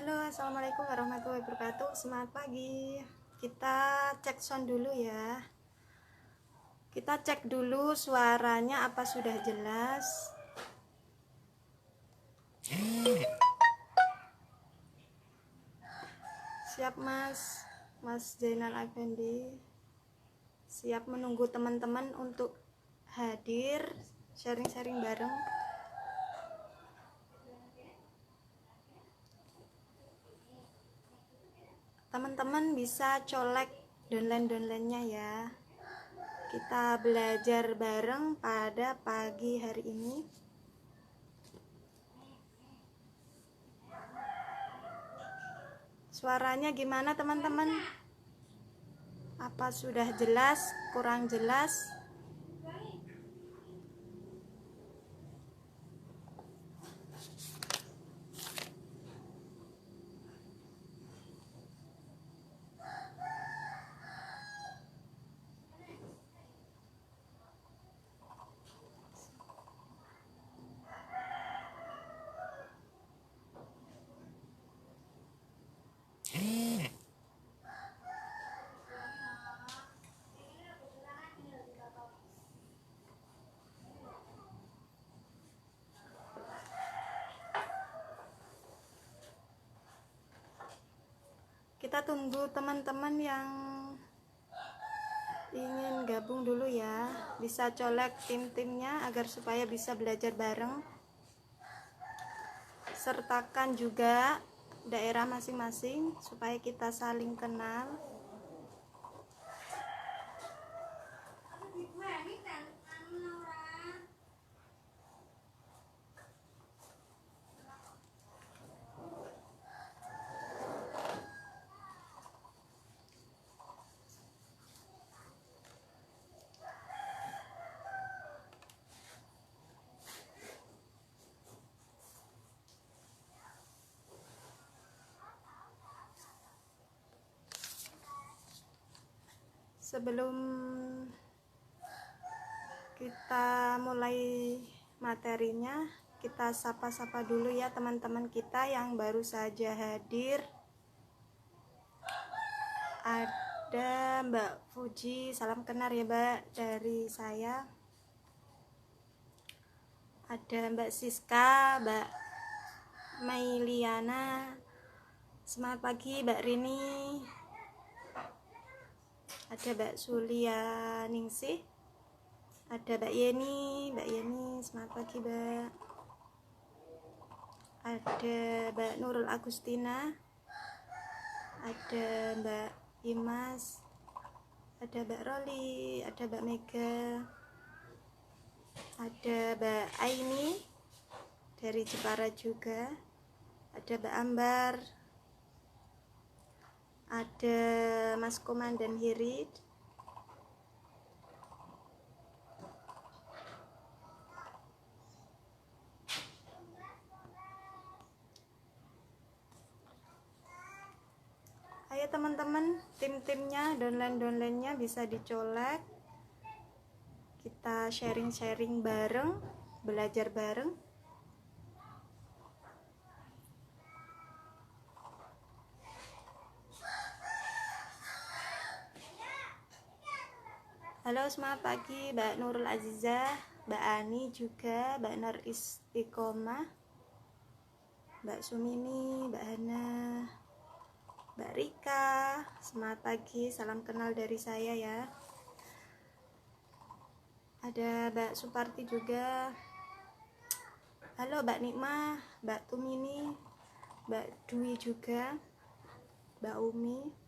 Halo, assalamualaikum warahmatullahi wabarakatuh. Semangat pagi. Kita cek sound dulu ya. Kita cek dulu suaranya apa sudah jelas. Siap Mas Zainal Effendi. Siap menunggu teman-teman untuk hadir sharing-sharing bareng. Teman-teman bisa colek downline-nya ya. Kita belajar bareng pada pagi hari ini. Suaranya gimana teman-teman? Apa sudah jelas? Kurang jelas? Kita tunggu teman-teman yang ingin gabung dulu ya. Bisa colek tim-timnya agar supaya bisa belajar bareng. Sertakan juga daerah masing-masing supaya kita saling kenal. Sebelum kita mulai materinya, kita sapa-sapa dulu ya teman-teman kita yang baru saja hadir. Ada Mbak Fuji, salam kenal ya Mbak dari saya. Ada Mbak Siska, Mbak Mailiana, semangat pagi Mbak Rini. Ada Mbak Sulia Ningsih, ada Mbak Yeni, semangat pagi Mbak. Ada Mbak Nurul Agustina, ada Mbak Imas, ada Mbak Roli, ada Mbak Mega, ada Mbak Aini dari Jepara juga, ada Mbak Ambar, ada Mas Komandan Hirid, ayo teman-teman, tim-timnya, downline-nya bisa dicolek. Kita sharing-sharing bareng, belajar bareng. Halo, semangat pagi Mbak Nurul Azizah, Mbak Ani juga, Mbak Nur Istiqomah, Mbak Sumini, Mbak Hana, Mbak Rika, semangat pagi, salam kenal dari saya ya. Ada Mbak Suparti juga. Halo Mbak Nikmah, Mbak Tumini, Mbak Dwi juga, Mbak Umi.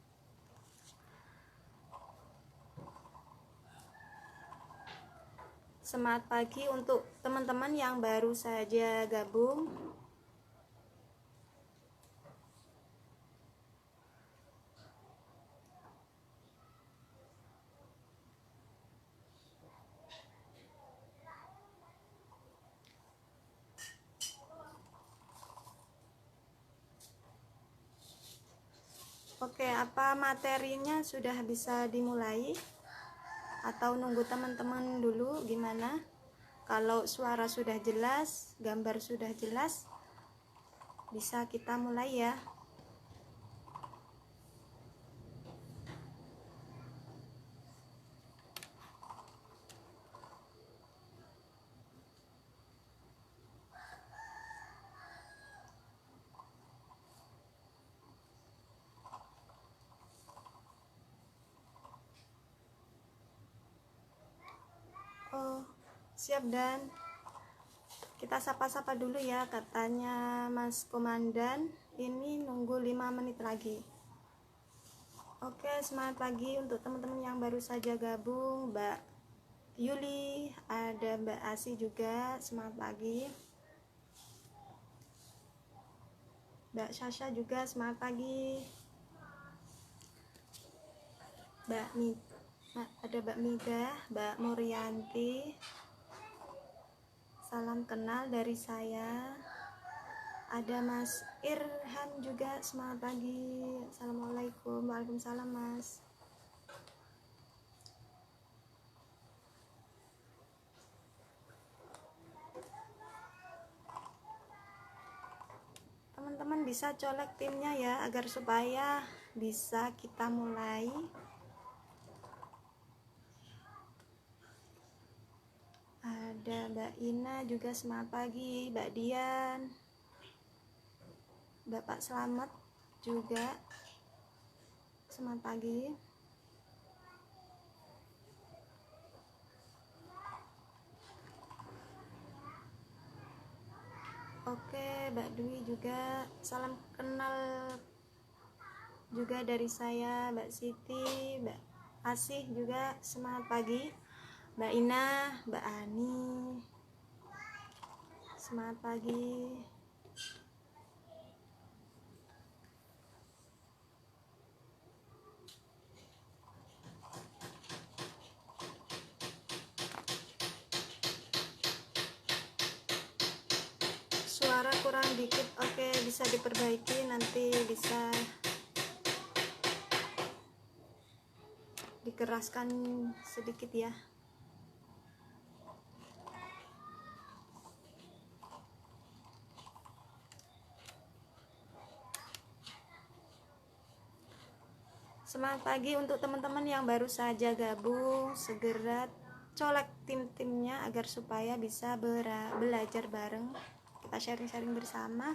Semangat pagi untuk teman-teman yang baru saja gabung. Oke, apa materinya sudah bisa dimulai? Atau nunggu teman-teman dulu gimana? Kalau suara sudah jelas, gambar sudah jelas, bisa kita mulai ya. siap, dan kita sapa-sapa dulu ya. Katanya Mas Komandan ini nunggu 5 menit lagi. Oke, semangat pagi untuk teman-teman yang baru saja gabung. Mbak Yuli, ada Mbak Asi juga, semangat pagi. Mbak Sasha juga semangat pagi. Ada Mbak Mida, Mbak Murianti, salam kenal dari saya. Ada Mas Irham juga, semangat pagi. Assalamualaikum. Waalaikumsalam Mas. Teman-teman bisa colek timnya ya, agar supaya bisa kita mulai. Ada Mbak Ina juga, semangat pagi. Mbak Dian, Bapak Selamat juga, semangat pagi. Oke, Mbak Dwi juga, salam kenal juga dari saya. Mbak Siti, Mbak Asih juga, semangat pagi. Mbak Ina, Mbak Ani, semangat pagi. Suara kurang dikit, oke, bisa diperbaiki, nanti bisa dikeraskan sedikit ya. Semangat pagi untuk teman-teman yang baru saja gabung, segera colek tim-timnya agar supaya bisa belajar bareng, kita sharing-sharing bersama.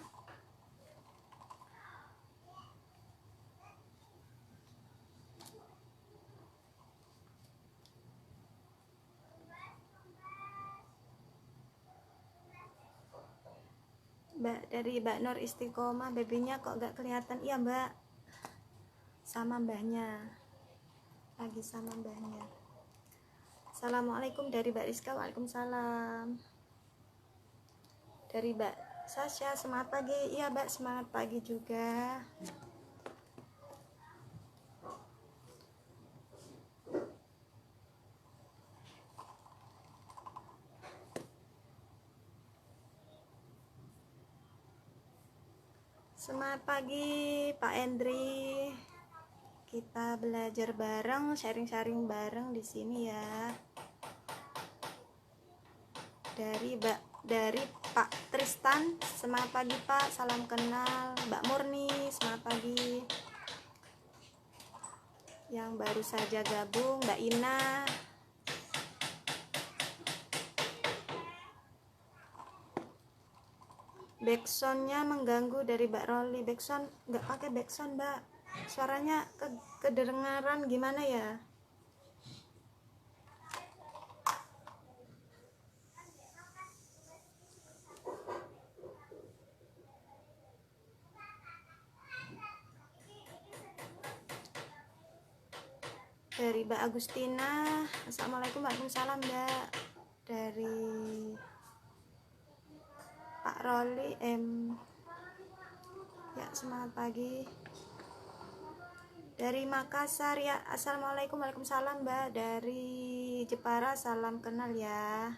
Mbak dari Mbak Nur Istiqomah, babynya kok gak kelihatan? Iya Mbak, sama mbahnya, lagi sama mbahnya. Assalamualaikum dari Mbak Rizka. Waalaikumsalam. Dari Mbak Sasha, semangat pagi. Iya Mbak, semangat pagi juga. Semangat pagi Pak Endri. Kita belajar bareng, sharing-sharing bareng di sini ya. Dari Pak Tristan, semangat pagi Pak, salam kenal. Mbak Murni, semangat pagi. Yang baru saja gabung, Mbak Ina. Backsoundnya mengganggu dari Mbak Roli. Backsound nggak pakai backsound Mbak, suaranya kedengaran gimana ya? Dari Mbak Agustina, assalamualaikum. Waalaikumsalam Mbak. Dari Pak Roli ya, semangat pagi. Dari Makassar ya, assalamualaikum. Waalaikumsalam Mbak. Dari Jepara, salam kenal ya.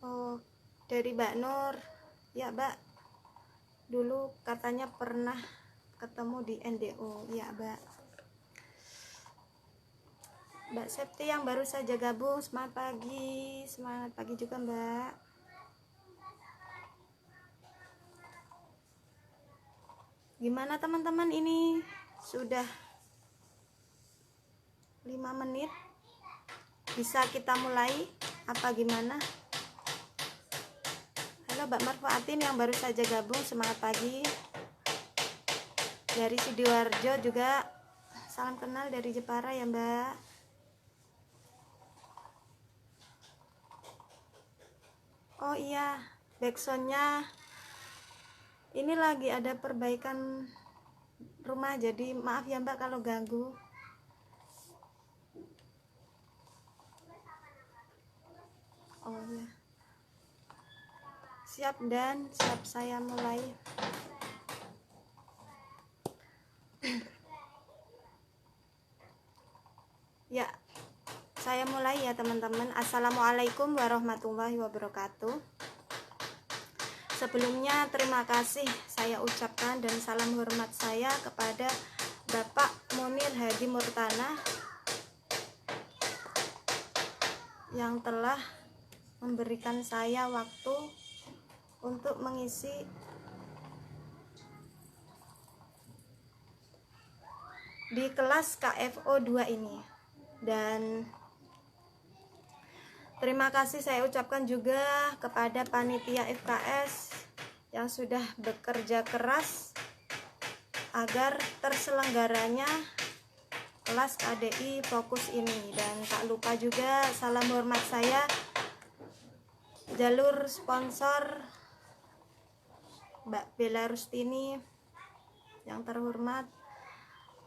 Oh, dari Mbak Nur ya Mbak, dulu katanya pernah ketemu di NDO ya Mbak. Mbak Septi yang baru saja gabung, semangat pagi. Semangat pagi juga Mbak. Gimana teman-teman, ini sudah 5 menit, bisa kita mulai apa gimana? Halo Mbak Marfaatin yang baru saja gabung, semangat pagi. dari Sidoarjo juga salam kenal dari Jepara ya Mbak. Oh iya, backsoundnya ini lagi ada perbaikan rumah, jadi maaf ya Mbak kalau ganggu. Oh ya, siap dan siap, saya mulai. Ya, saya mulai ya teman-teman. Assalamualaikum warahmatullahi wabarakatuh. Sebelumnya terima kasih saya ucapkan dan salam hormat saya kepada Bapak Munir Hadi Murtana yang telah memberikan saya waktu untuk mengisi di kelas KFO 2 ini. Dan terima kasih saya ucapkan juga kepada panitia FKS yang sudah bekerja keras agar terselenggaranya kelas KDI Fokus ini. Dan tak lupa juga salam hormat saya jalur sponsor Mbak Bella Rustini yang terhormat,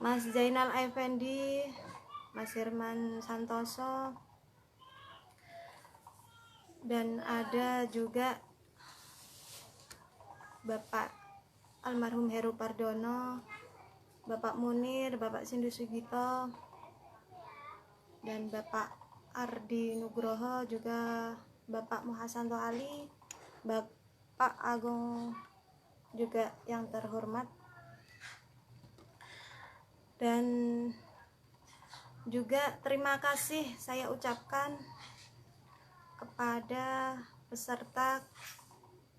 Mas Zainal Effendi, Mas Herman Santoso, dan ada juga Bapak almarhum Heru Pardono, Bapak Munir, Bapak Sindu Sugito, dan Bapak Ardi Nugroho, juga Bapak Muhasanto Ali, Bapak Agung juga yang terhormat. Dan juga terima kasih saya ucapkan kepada peserta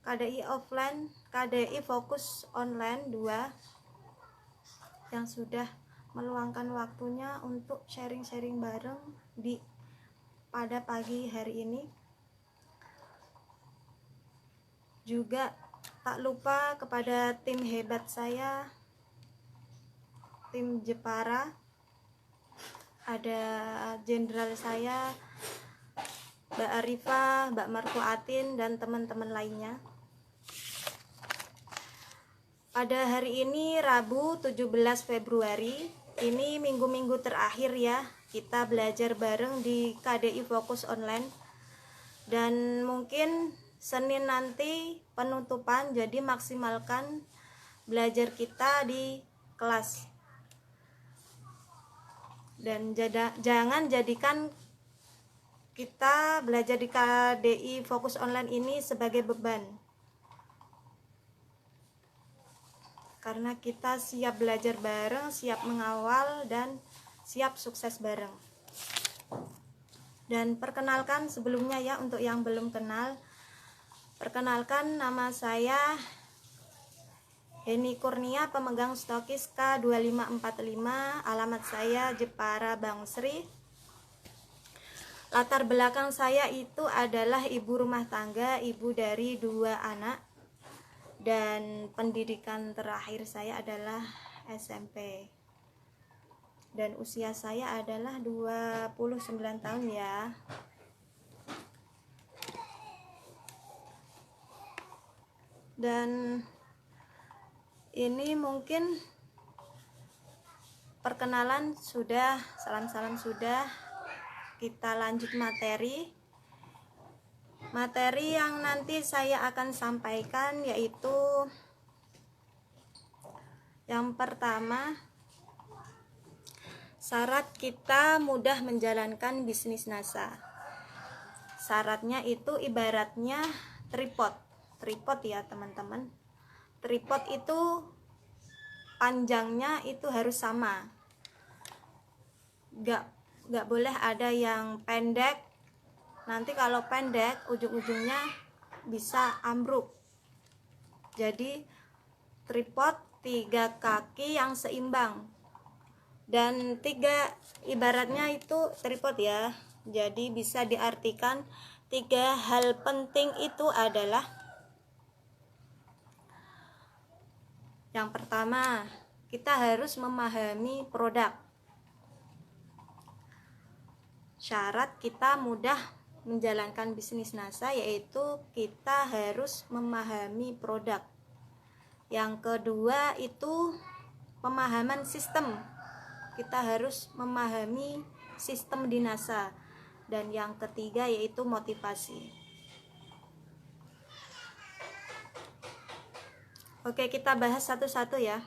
KDI offline, KDI Fokus online 2 yang sudah meluangkan waktunya untuk sharing-sharing bareng pada pagi hari ini. Juga tak lupa kepada tim hebat saya, tim Jepara, ada jenderal saya Mbak Arifah, Mbak Marco Atin, dan teman-teman lainnya. Pada hari ini Rabu 17 Februari, ini minggu-minggu terakhir ya, kita belajar bareng di KDI Fokus online. Dan mungkin Senin nanti penutupan, jadi maksimalkan belajar kita di kelas. Dan jangan jadikan kita belajar di KDI Fokus online ini sebagai beban, karena kita siap belajar bareng, siap mengawal, dan siap sukses bareng. Dan perkenalkan sebelumnya ya, untuk yang belum kenal, perkenalkan nama saya Heni Kurnia, pemegang stokis K2545, alamat saya Jepara Bangsri. Latar belakang saya itu adalah ibu rumah tangga, ibu dari 2 anak, dan pendidikan terakhir saya adalah SMP. Dan usia saya adalah 29 tahun ya. Dan ini mungkin perkenalan sudah, salam-salam sudah. Kita lanjut materi yang nanti saya akan sampaikan, yaitu yang pertama, syarat kita mudah menjalankan bisnis NASA. Syaratnya itu ibaratnya tripod ya teman-teman. Tripod itu panjangnya itu harus sama, nggak boleh ada yang pendek. Nanti kalau pendek ujung-ujungnya bisa ambruk. Jadi tripod 3 kaki yang seimbang, dan 3 ibaratnya itu tripod ya. Jadi bisa diartikan 3 hal penting itu adalah: yang pertama, kita harus memahami produk. Syarat kita mudah menjalankan bisnis NASA yaitu kita harus memahami produk. Yang kedua itu pemahaman sistem. Kita harus memahami sistem di NASA. Dan yang ketiga yaitu motivasi. Oke, kita bahas satu-satu ya.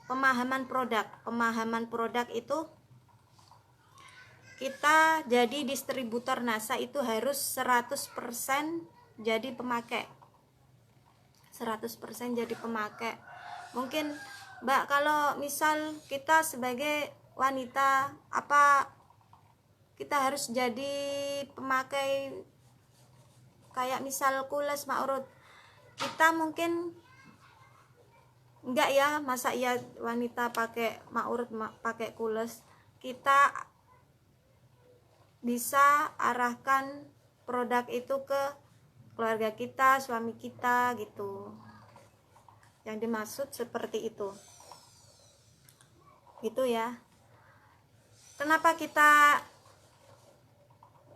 Pemahaman produk. Pemahaman produk itu kita jadi distributor NASA itu harus 100% jadi pemakai. 100% jadi pemakai. Mungkin Mbak, kalau misal kita sebagai wanita, apa kita harus jadi pemakai kayak misal Kules Ma'ruf? Kita mungkin enggak ya, masa iya wanita pakai Ma'ruf, pakai Kules. Kita bisa arahkan produk itu ke keluarga kita, suami kita gitu. Yang dimaksud seperti itu. Gitu ya. Kenapa kita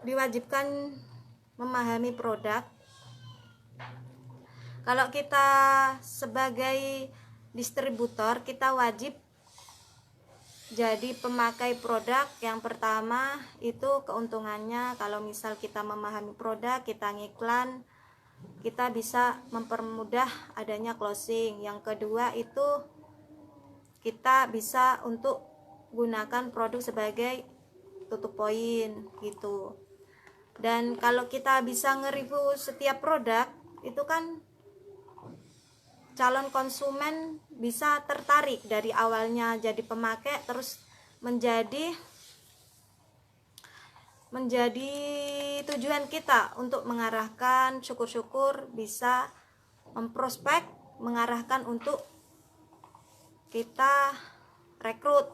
diwajibkan memahami produk? Kalau kita sebagai distributor, kita wajib jadi pemakai produk. Yang pertama itu keuntungannya, kalau misal kita memahami produk, kita ngiklan, kita bisa mempermudah adanya closing. Yang kedua itu kita bisa untuk gunakan produk sebagai tutup poin gitu. Dan kalau kita bisa nge-review setiap produk, itu kan calon konsumen bisa tertarik dari awalnya jadi pemakai terus menjadi tujuan kita untuk mengarahkan, syukur-syukur bisa memprospek, mengarahkan untuk kita rekrut,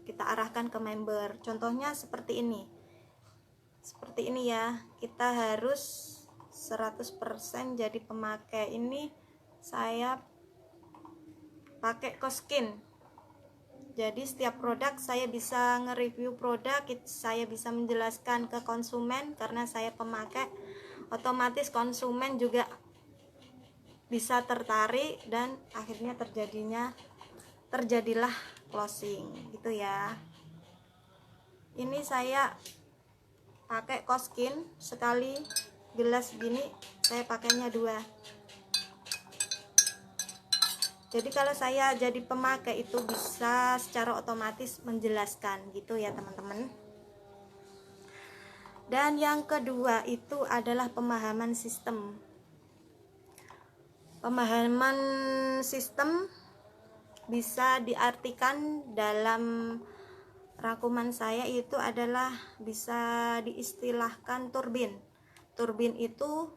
kita arahkan ke member. Contohnya seperti ini ya, kita harus 100% jadi pemakai. Ini saya pakai Coskin, jadi setiap produk saya bisa nge-review produk, saya bisa menjelaskan ke konsumen. Karena saya pemakai, otomatis konsumen juga bisa tertarik dan akhirnya terjadilah closing gitu ya. Ini saya pakai Coskin, sekali gelas gini saya pakainya 2. Jadi kalau saya jadi pemakai itu bisa secara otomatis menjelaskan gitu ya teman-teman. Dan yang kedua itu adalah pemahaman sistem. Pemahaman sistem bisa diartikan dalam rangkuman saya itu adalah bisa diistilahkan turbin. Turbin itu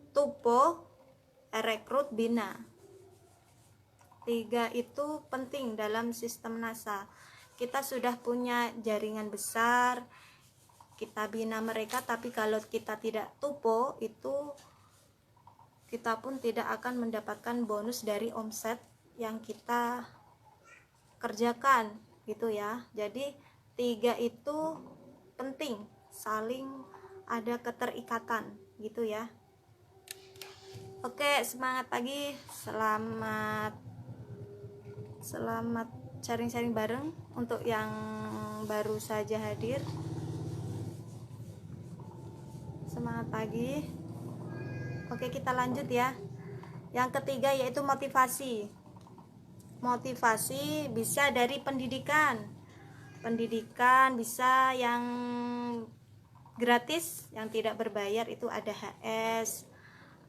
tupo, rekrut, bina. 3 itu penting dalam sistem NASA. Kita sudah punya jaringan besar, kita bina mereka, tapi kalau kita tidak tupo, itu kita pun tidak akan mendapatkan bonus dari omset yang kita kerjakan gitu ya. Jadi 3 itu penting, saling ada keterikatan gitu ya. Oke, semangat pagi, selamat sharing-sharing bareng untuk yang baru saja hadir. Semangat pagi. Oke, kita lanjut ya. Yang ketiga yaitu motivasi. Motivasi bisa dari pendidikan. Pendidikan bisa yang gratis, yang tidak berbayar, itu ada HS,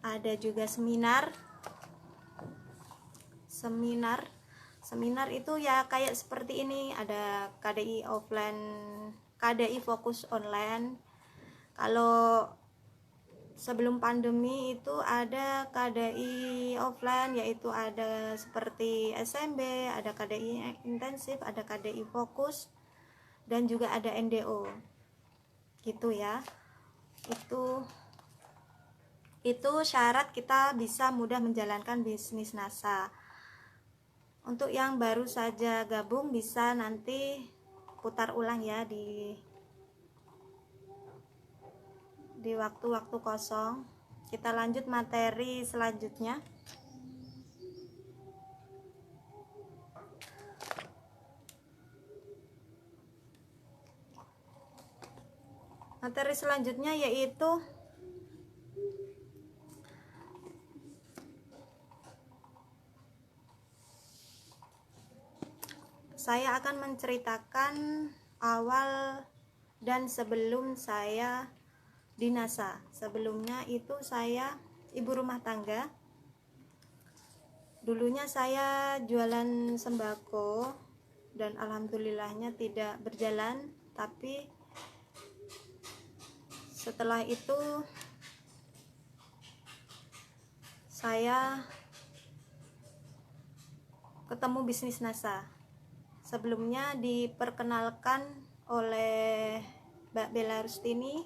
ada juga seminar itu ya kayak seperti ini, ada KDI offline, KDI fokus online. Kalau sebelum pandemi itu ada KDI offline, yaitu ada seperti SMB, ada KDI intensif, ada KDI fokus, dan juga ada NDO gitu ya. Itu syarat kita bisa mudah menjalankan bisnis NASA. Untuk yang baru saja gabung bisa nanti putar ulang ya di waktu-waktu kosong. Kita lanjut materi selanjutnya. Materi selanjutnya yaitu saya akan menceritakan awal dan sebelum saya di NASA. Sebelumnya itu saya ibu rumah tangga. Dulunya saya jualan sembako dan alhamdulillahnya tidak berjalan, tapi setelah itu saya ketemu bisnis NASA. Sebelumnya diperkenalkan oleh Mbak Bella Rustini,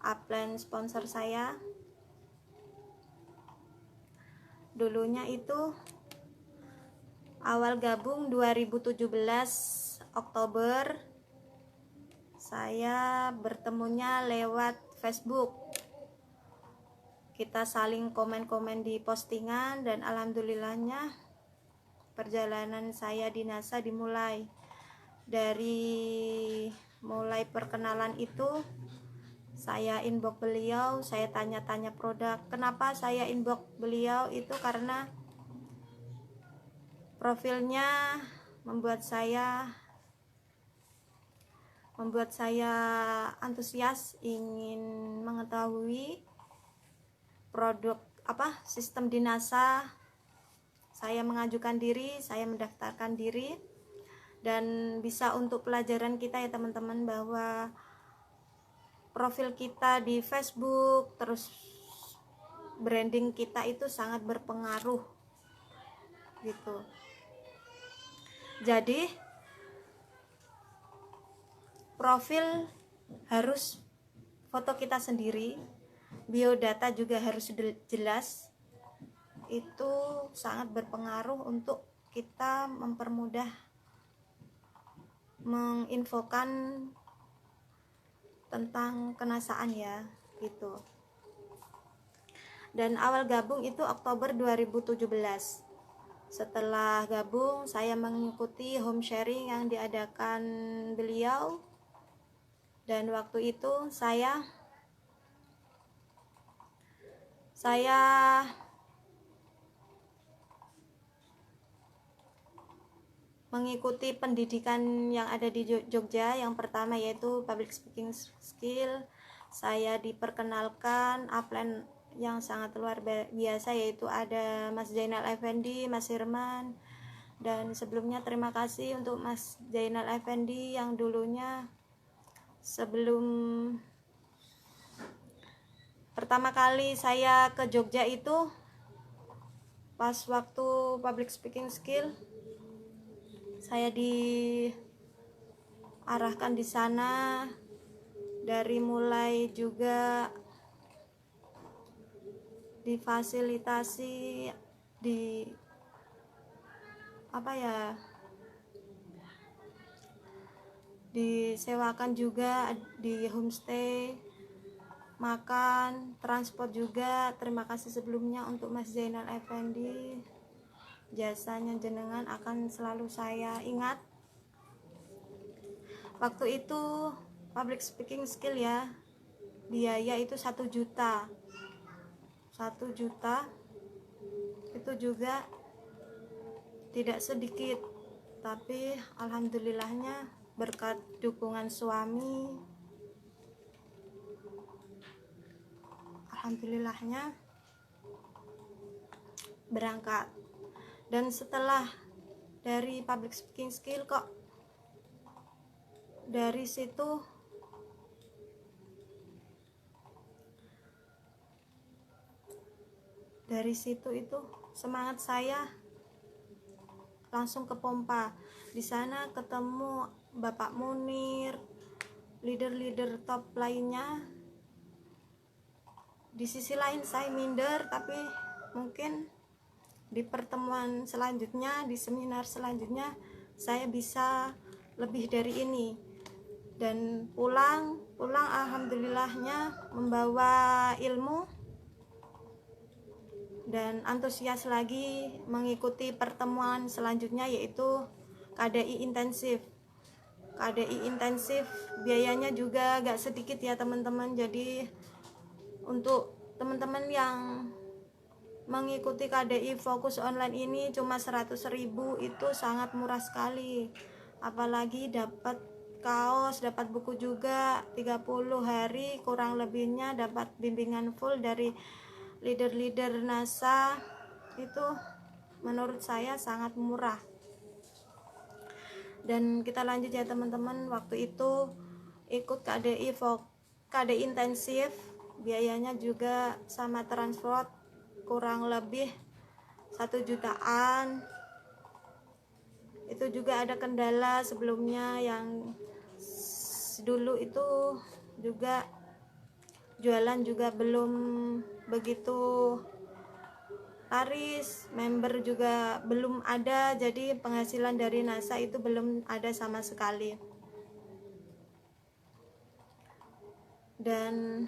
upline sponsor saya. Dulunya itu awal gabung 2017 Oktober, saya bertemunya lewat Facebook. Kita saling komen-komen di postingan dan alhamdulillahnya perjalanan saya di NASA dimulai. Dari mulai perkenalan itu saya inbox beliau, saya tanya-tanya produk. Kenapa saya inbox beliau itu karena profilnya membuat saya antusias ingin mengetahui produk sistem di NASA. Saya mengajukan diri, saya mendaftarkan diri, dan bisa untuk pelajaran kita ya teman-teman, bahwa profil kita di Facebook terus branding kita itu sangat berpengaruh gitu. Jadi profil harus foto kita sendiri, biodata juga harus jelas. Itu sangat berpengaruh untuk kita mempermudah menginfokan tentang kenasaan ya gitu. Dan awal gabung itu Oktober 2017. Setelah gabung saya mengikuti home sharing yang diadakan beliau, dan waktu itu saya mengikuti pendidikan yang ada di Jogja. Yang pertama yaitu public speaking skill. Saya diperkenalkan upline yang sangat luar biasa, yaitu ada Mas Zainal Effendi, Mas Hirman. Dan sebelumnya terima kasih untuk Mas Zainal Effendi yang dulunya sebelum pertama kali saya ke Jogja itu pas waktu public speaking skill, saya diarahkan di sana, dari mulai juga difasilitasi, disewakan juga di homestay, makan, transport juga. Terima kasih sebelumnya untuk Mas Zainal Effendi, jasanya jenengan akan selalu saya ingat. Waktu itu public speaking skill ya, biaya itu 1 juta. 1 juta itu juga tidak sedikit, tapi alhamdulillahnya berkat dukungan suami, alhamdulillahnya berangkat. Dan setelah dari public speaking skill kok dari situ itu semangat saya langsung ke pompa. Di sana ketemu Bapak Munir, leader-leader top lainnya. Di sisi lain saya minder, tapi mungkin di pertemuan selanjutnya, di seminar selanjutnya saya bisa lebih dari ini. Dan pulang alhamdulillahnya membawa ilmu dan antusias lagi mengikuti pertemuan selanjutnya, yaitu KDI intensif. KDI intensif biayanya juga gak sedikit ya teman-teman. Jadi untuk teman-teman yang mengikuti KDI fokus online ini cuma 100.000, itu sangat murah sekali. Apalagi dapat kaos, dapat buku juga 30 hari kurang lebihnya, dapat bimbingan full dari leader-leader NASA. Itu menurut saya sangat murah. Dan kita lanjut ya teman-teman. Waktu itu ikut KDI intensif, biayanya juga sama transport kurang lebih 1 jutaan. Itu juga ada kendala sebelumnya, yang dulu itu juga jualan juga belum begitu laris, member juga belum ada, jadi penghasilan dari NASA itu belum ada sama sekali. Dan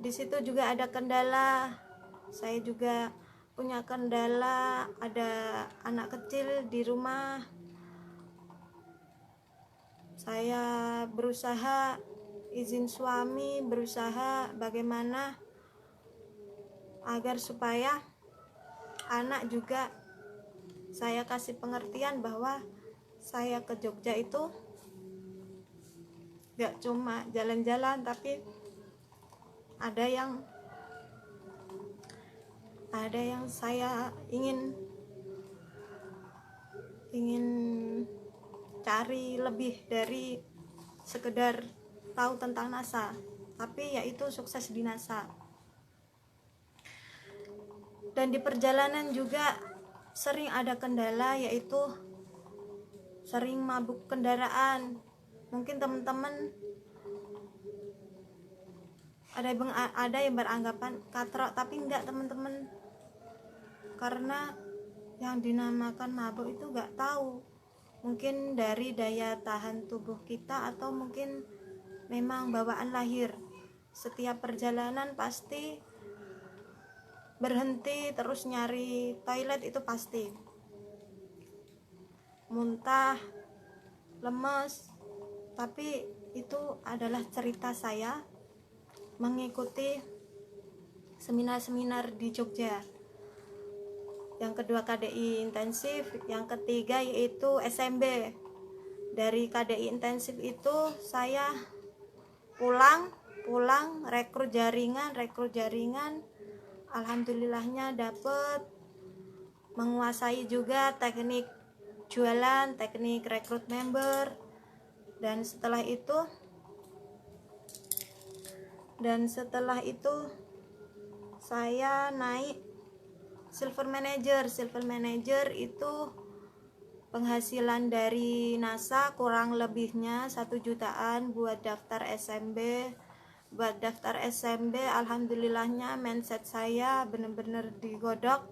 di situ juga ada kendala, saya juga punya kendala, ada anak kecil di rumah. Saya berusaha izin suami, berusaha bagaimana agar supaya anak juga saya kasih pengertian bahwa saya ke Jogja itu gak cuma jalan-jalan, tapi ada yang saya ingin cari lebih dari sekedar tahu tentang NASA, tapi yaitu sukses di NASA. Dan di perjalanan juga sering ada kendala, yaitu sering mabuk kendaraan. Mungkin teman-teman ada yang beranggapan katrok, tapi enggak teman-teman, karena yang dinamakan mabuk itu enggak tahu, mungkin dari daya tahan tubuh kita atau mungkin memang bawaan lahir. Setiap perjalanan pasti berhenti terus nyari toilet, itu pasti muntah, lemes. Tapi itu adalah cerita saya mengikuti seminar-seminar di Jogja. Yang kedua KDI intensif, yang ketiga yaitu SMB. Dari KDI intensif itu saya pulang rekrut jaringan, alhamdulillahnya dapet, menguasai juga teknik jualan, teknik rekrut member. Dan setelah itu saya naik silver manager itu penghasilan dari NASA kurang lebihnya 1 jutaan buat daftar SMB. Alhamdulillahnya mindset saya benar-benar digodok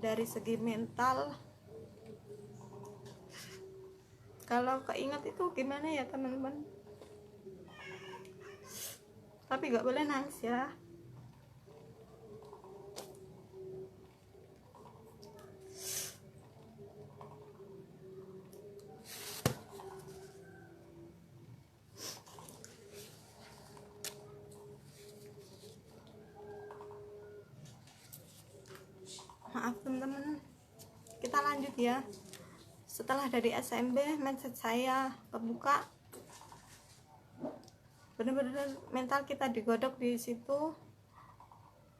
dari segi mental. Kalau keinget itu gimana ya teman-teman, tapi gak boleh nangis ya. Maaf teman-teman, kita lanjut ya. Setelah dari SMB, mindset saya kebuka, benar-benar mental kita digodok di situ.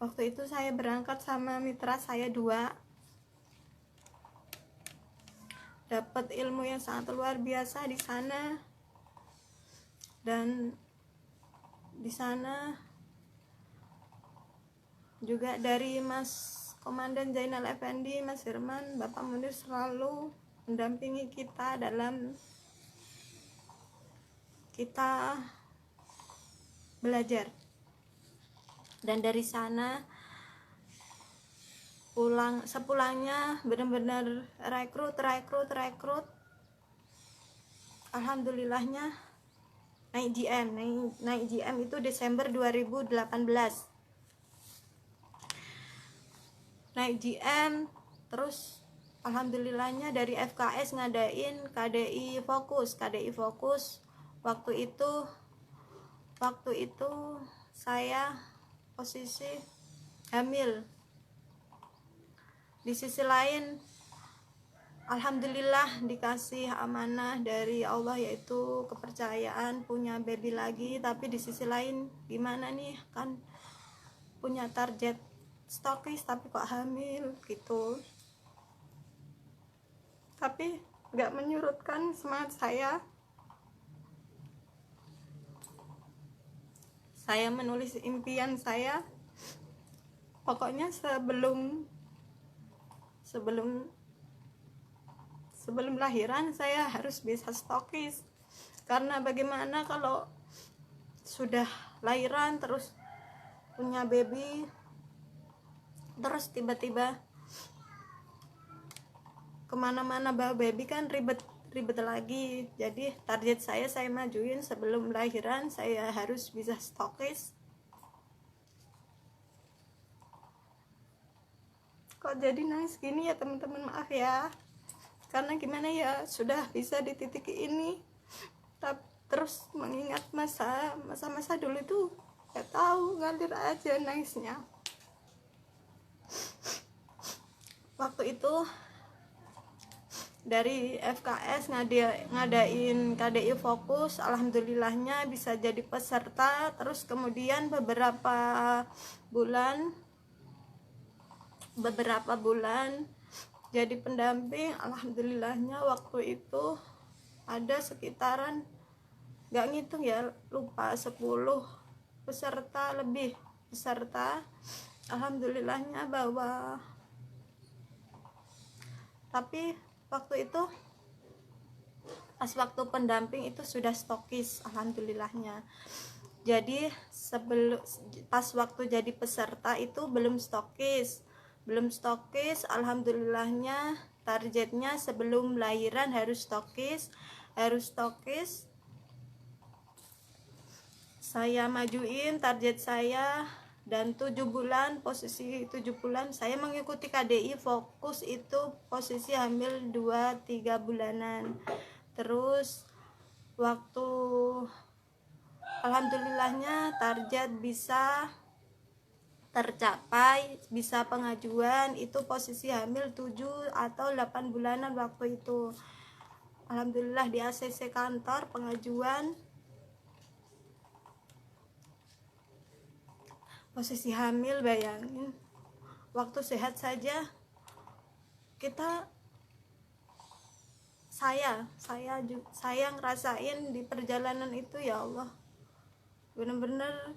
Waktu itu saya berangkat sama mitra saya 2, dapat ilmu yang sangat luar biasa di sana. Dan di sana juga dari Mas Komandan Zainal Effendi, Mas Firman, Bapak Munir selalu mendampingi kita dalam kita belajar. Dan dari sana sepulangnya bener-bener rekrut. Alhamdulillahnya naik GM itu Desember 2018. Naik GM, terus alhamdulillahnya dari FKS ngadain KDI Fokus. Waktu itu saya posisi hamil. Di sisi lain alhamdulillah dikasih amanah dari Allah, yaitu kepercayaan punya baby lagi. Tapi di sisi lain gimana nih, kan punya target stokis tapi kok hamil gitu. Tapi gak menyurutkan semangat saya menulis impian saya. Pokoknya sebelum lahiran saya harus bisa stokis, karena bagaimana kalau sudah lahiran terus punya baby, terus tiba-tiba kemana-mana bawa baby kan ribet lagi. Jadi target saya majuin sebelum lahiran, saya harus bisa stokis. Kok jadi nangis gini ya teman-teman, maaf ya, karena gimana ya, sudah bisa di titik ini tapi terus mengingat masa dulu itu gak tahu, ngalir aja nangisnya. Waktu itu dari FKS ngadain KDI Fokus, alhamdulillahnya bisa jadi peserta. Terus kemudian beberapa bulan jadi pendamping. Alhamdulillahnya waktu itu ada sekitaran, gak ngitung ya, lupa, 10 peserta. Alhamdulillahnya bawa. Tapi waktu itu pas waktu pendamping itu sudah stokis alhamdulillahnya. Jadi pas waktu jadi peserta itu belum stokis. Alhamdulillahnya targetnya sebelum lahiran harus stokis. Saya majuin target saya, dan 7 bulan, posisi 7 bulan saya mengikuti KDI Fokus itu posisi hamil 2-3 bulanan. Terus waktu alhamdulillahnya target bisa tercapai, bisa pengajuan, itu posisi hamil 7 atau 8 bulanan waktu itu. Alhamdulillah di ACC kantor pengajuan, posisi hamil. Bayangin, waktu sehat saja saya ngerasain di perjalanan itu, ya Allah, bener-bener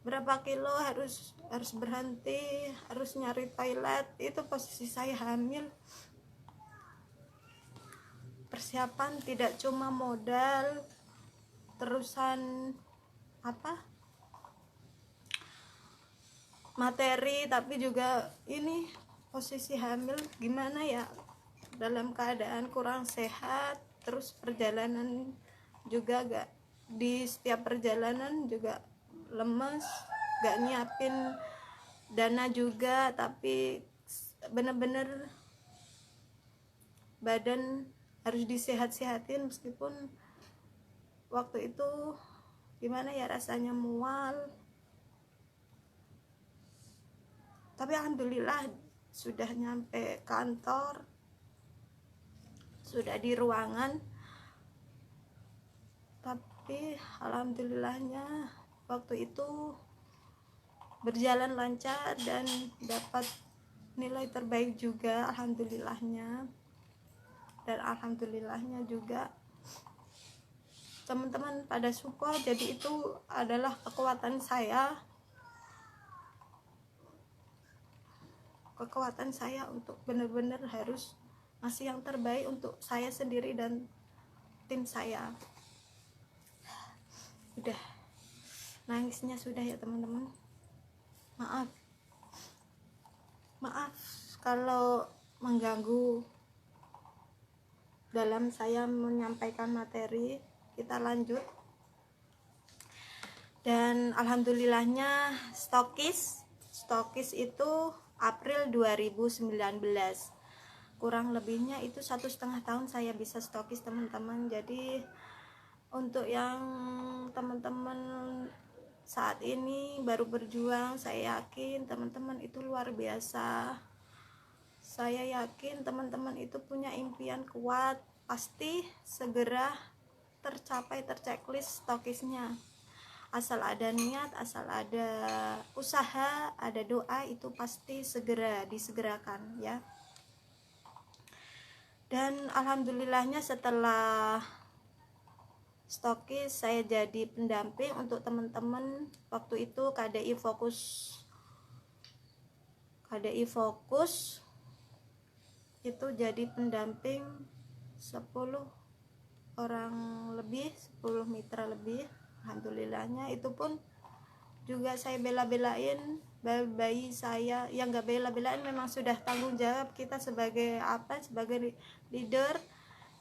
berapa kilo harus berhenti, harus nyari toilet. Itu posisi saya hamil. Persiapan tidak cuma modal, terusan materi, tapi juga ini posisi hamil gimana ya, dalam keadaan kurang sehat. Terus perjalanan juga di setiap perjalanan juga lemes, gak nyiapin dana juga, tapi bener-bener badan harus disehat-sehatin. Meskipun waktu itu gimana ya, rasanya mual, tapi alhamdulillah sudah nyampe kantor, sudah di ruangan. Tapi alhamdulillahnya waktu itu berjalan lancar dan dapat nilai terbaik juga, alhamdulillahnya. Dan alhamdulillahnya juga teman-teman pada support. Jadi itu adalah kekuatan saya untuk benar-benar harus ngasih yang terbaik untuk saya sendiri dan tim saya. Udah, nangisnya sudah ya teman-teman, maaf. Maaf kalau mengganggu dalam saya menyampaikan materi. Kita lanjut. Dan alhamdulillahnya stokis itu April 2019, kurang lebihnya itu 1,5 tahun saya bisa stokis teman-teman. Jadi untuk yang teman-teman saat ini baru berjuang, saya yakin teman-teman itu luar biasa. Saya yakin teman-teman itu punya impian kuat, pasti segera tercapai, terchecklist stokisnya. Asal ada niat, asal ada usaha, ada doa, itu pasti segera disegerakan ya. Dan alhamdulillahnya setelah stokis saya jadi pendamping untuk teman-teman. Waktu itu KDI fokus itu jadi pendamping 10 orang lebih, 10 mitra lebih. Alhamdulillahnya itu pun juga saya bela-belain bayi saya, yang gak bela-belain, memang sudah tanggung jawab kita sebagai sebagai leader.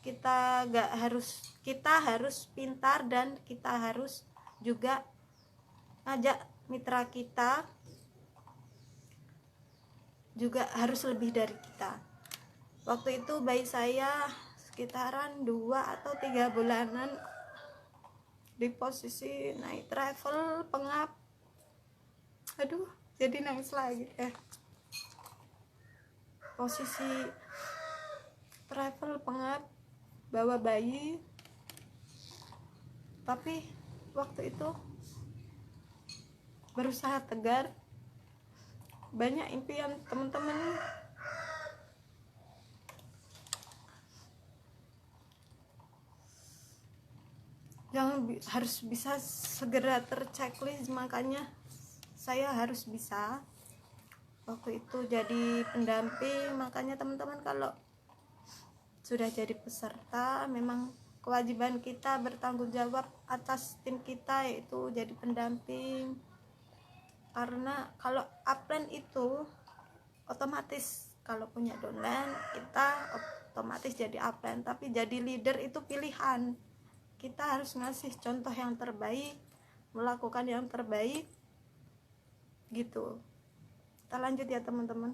Kita harus pintar, dan kita harus juga ngajak mitra kita juga harus lebih dari kita. Waktu itu bayi saya sekitaran 2 atau 3 bulanan, di posisi naik travel pengap. Aduh, jadi nangis lagi posisi travel pengap, bawa bayi. Tapi waktu itu berusaha tegar. Banyak impian teman-teman yang harus bisa segera terchecklist, makanya saya harus bisa waktu itu jadi pendamping. Makanya teman-teman kalau sudah jadi peserta, memang kewajiban kita bertanggung jawab atas tim kita, yaitu jadi pendamping. Karena kalau upline itu otomatis, kalau punya downline kita otomatis jadi upline, tapi jadi leader itu pilihan. Kita harus ngasih contoh yang terbaik, melakukan yang terbaik gitu. Kita lanjut ya teman-teman.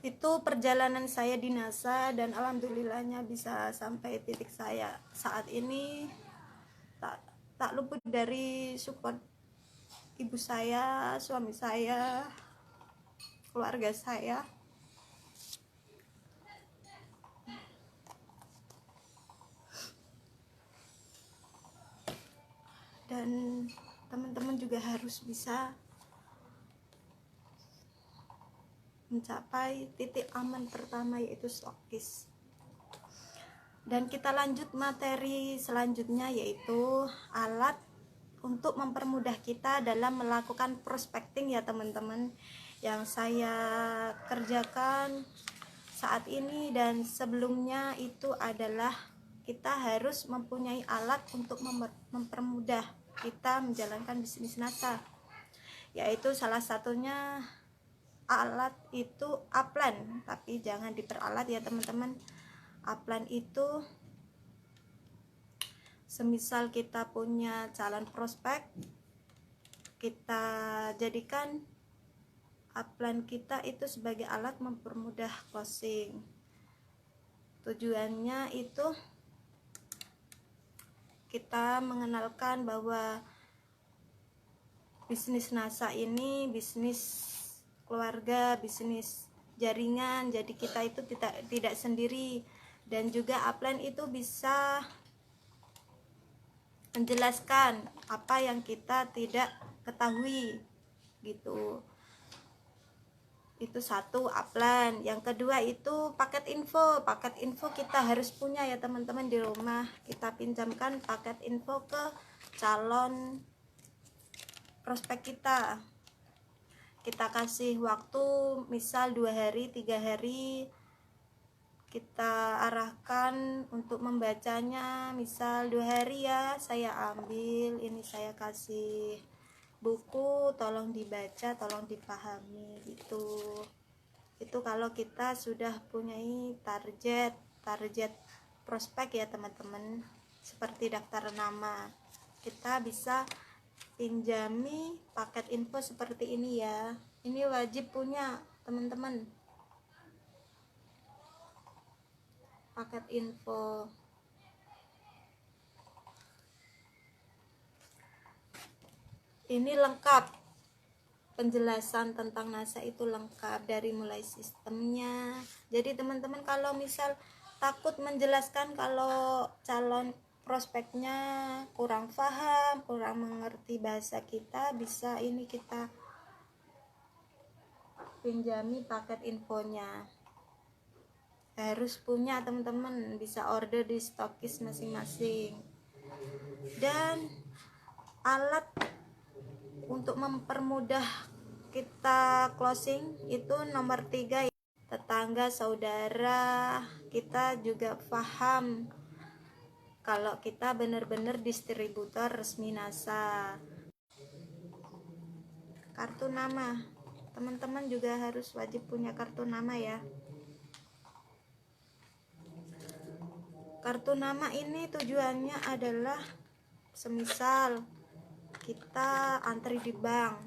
Itu perjalanan saya di NASA, dan alhamdulillahnya bisa sampai titik saya saat ini. Tak luput dari support ibu saya, suami saya, keluarga saya. Dan teman-teman juga harus bisa mencapai titik aman pertama, yaitu stokis. Dan kita lanjut materi selanjutnya, yaitu alat untuk mempermudah kita dalam melakukan prospecting ya teman-teman. Yang saya kerjakan saat ini dan sebelumnya itu adalah kita harus mempunyai alat untuk mempermudah kita menjalankan bisnis NASA, yaitu salah satunya alat itu upline. Tapi jangan diperalat ya teman-teman. Upline itu semisal kita punya calon prospek, kita jadikan upline kita itu sebagai alat mempermudah closing. Tujuannya itu kita mengenalkan bahwa bisnis NASA ini bisnis keluarga, bisnis jaringan. Jadi kita itu tidak sendiri. Dan juga upline itu bisa menjelaskan apa yang kita tidak ketahui gitu. Itu satu, upline. Yang kedua itu paket info. Paket info kita harus punya ya teman-teman di rumah. Kita pinjamkan paket info ke calon prospek kita. kita kasih waktu misal 2 hari 3 hari, kita arahkan untuk membacanya. Misal 2 hari ya, saya ambil ini, saya kasih buku, tolong dibaca, tolong dipahami gitu. Itu kalau kita sudah punya target prospek ya teman-teman, seperti daftar nama. Kita bisa pinjami paket info seperti ini ya. Ini wajib punya teman-teman, paket info. Ini lengkap, penjelasan tentang NASA itu lengkap dari mulai sistemnya. Jadi teman-teman kalau misal takut menjelaskan, kalau calon prospeknya kurang paham, kurang mengerti bahasa kita, bisa ini kita pinjami paket infonya. Harus punya teman-teman, bisa order di stokis masing-masing. Dan alat untuk mempermudah kita closing itu nomor 3, tetangga saudara kita juga paham kalau kita benar-benar distributor resmi NASA. Kartu nama, teman-teman juga harus wajib punya kartu nama ya. Kartu nama ini tujuannya adalah semisal kita antri di bank,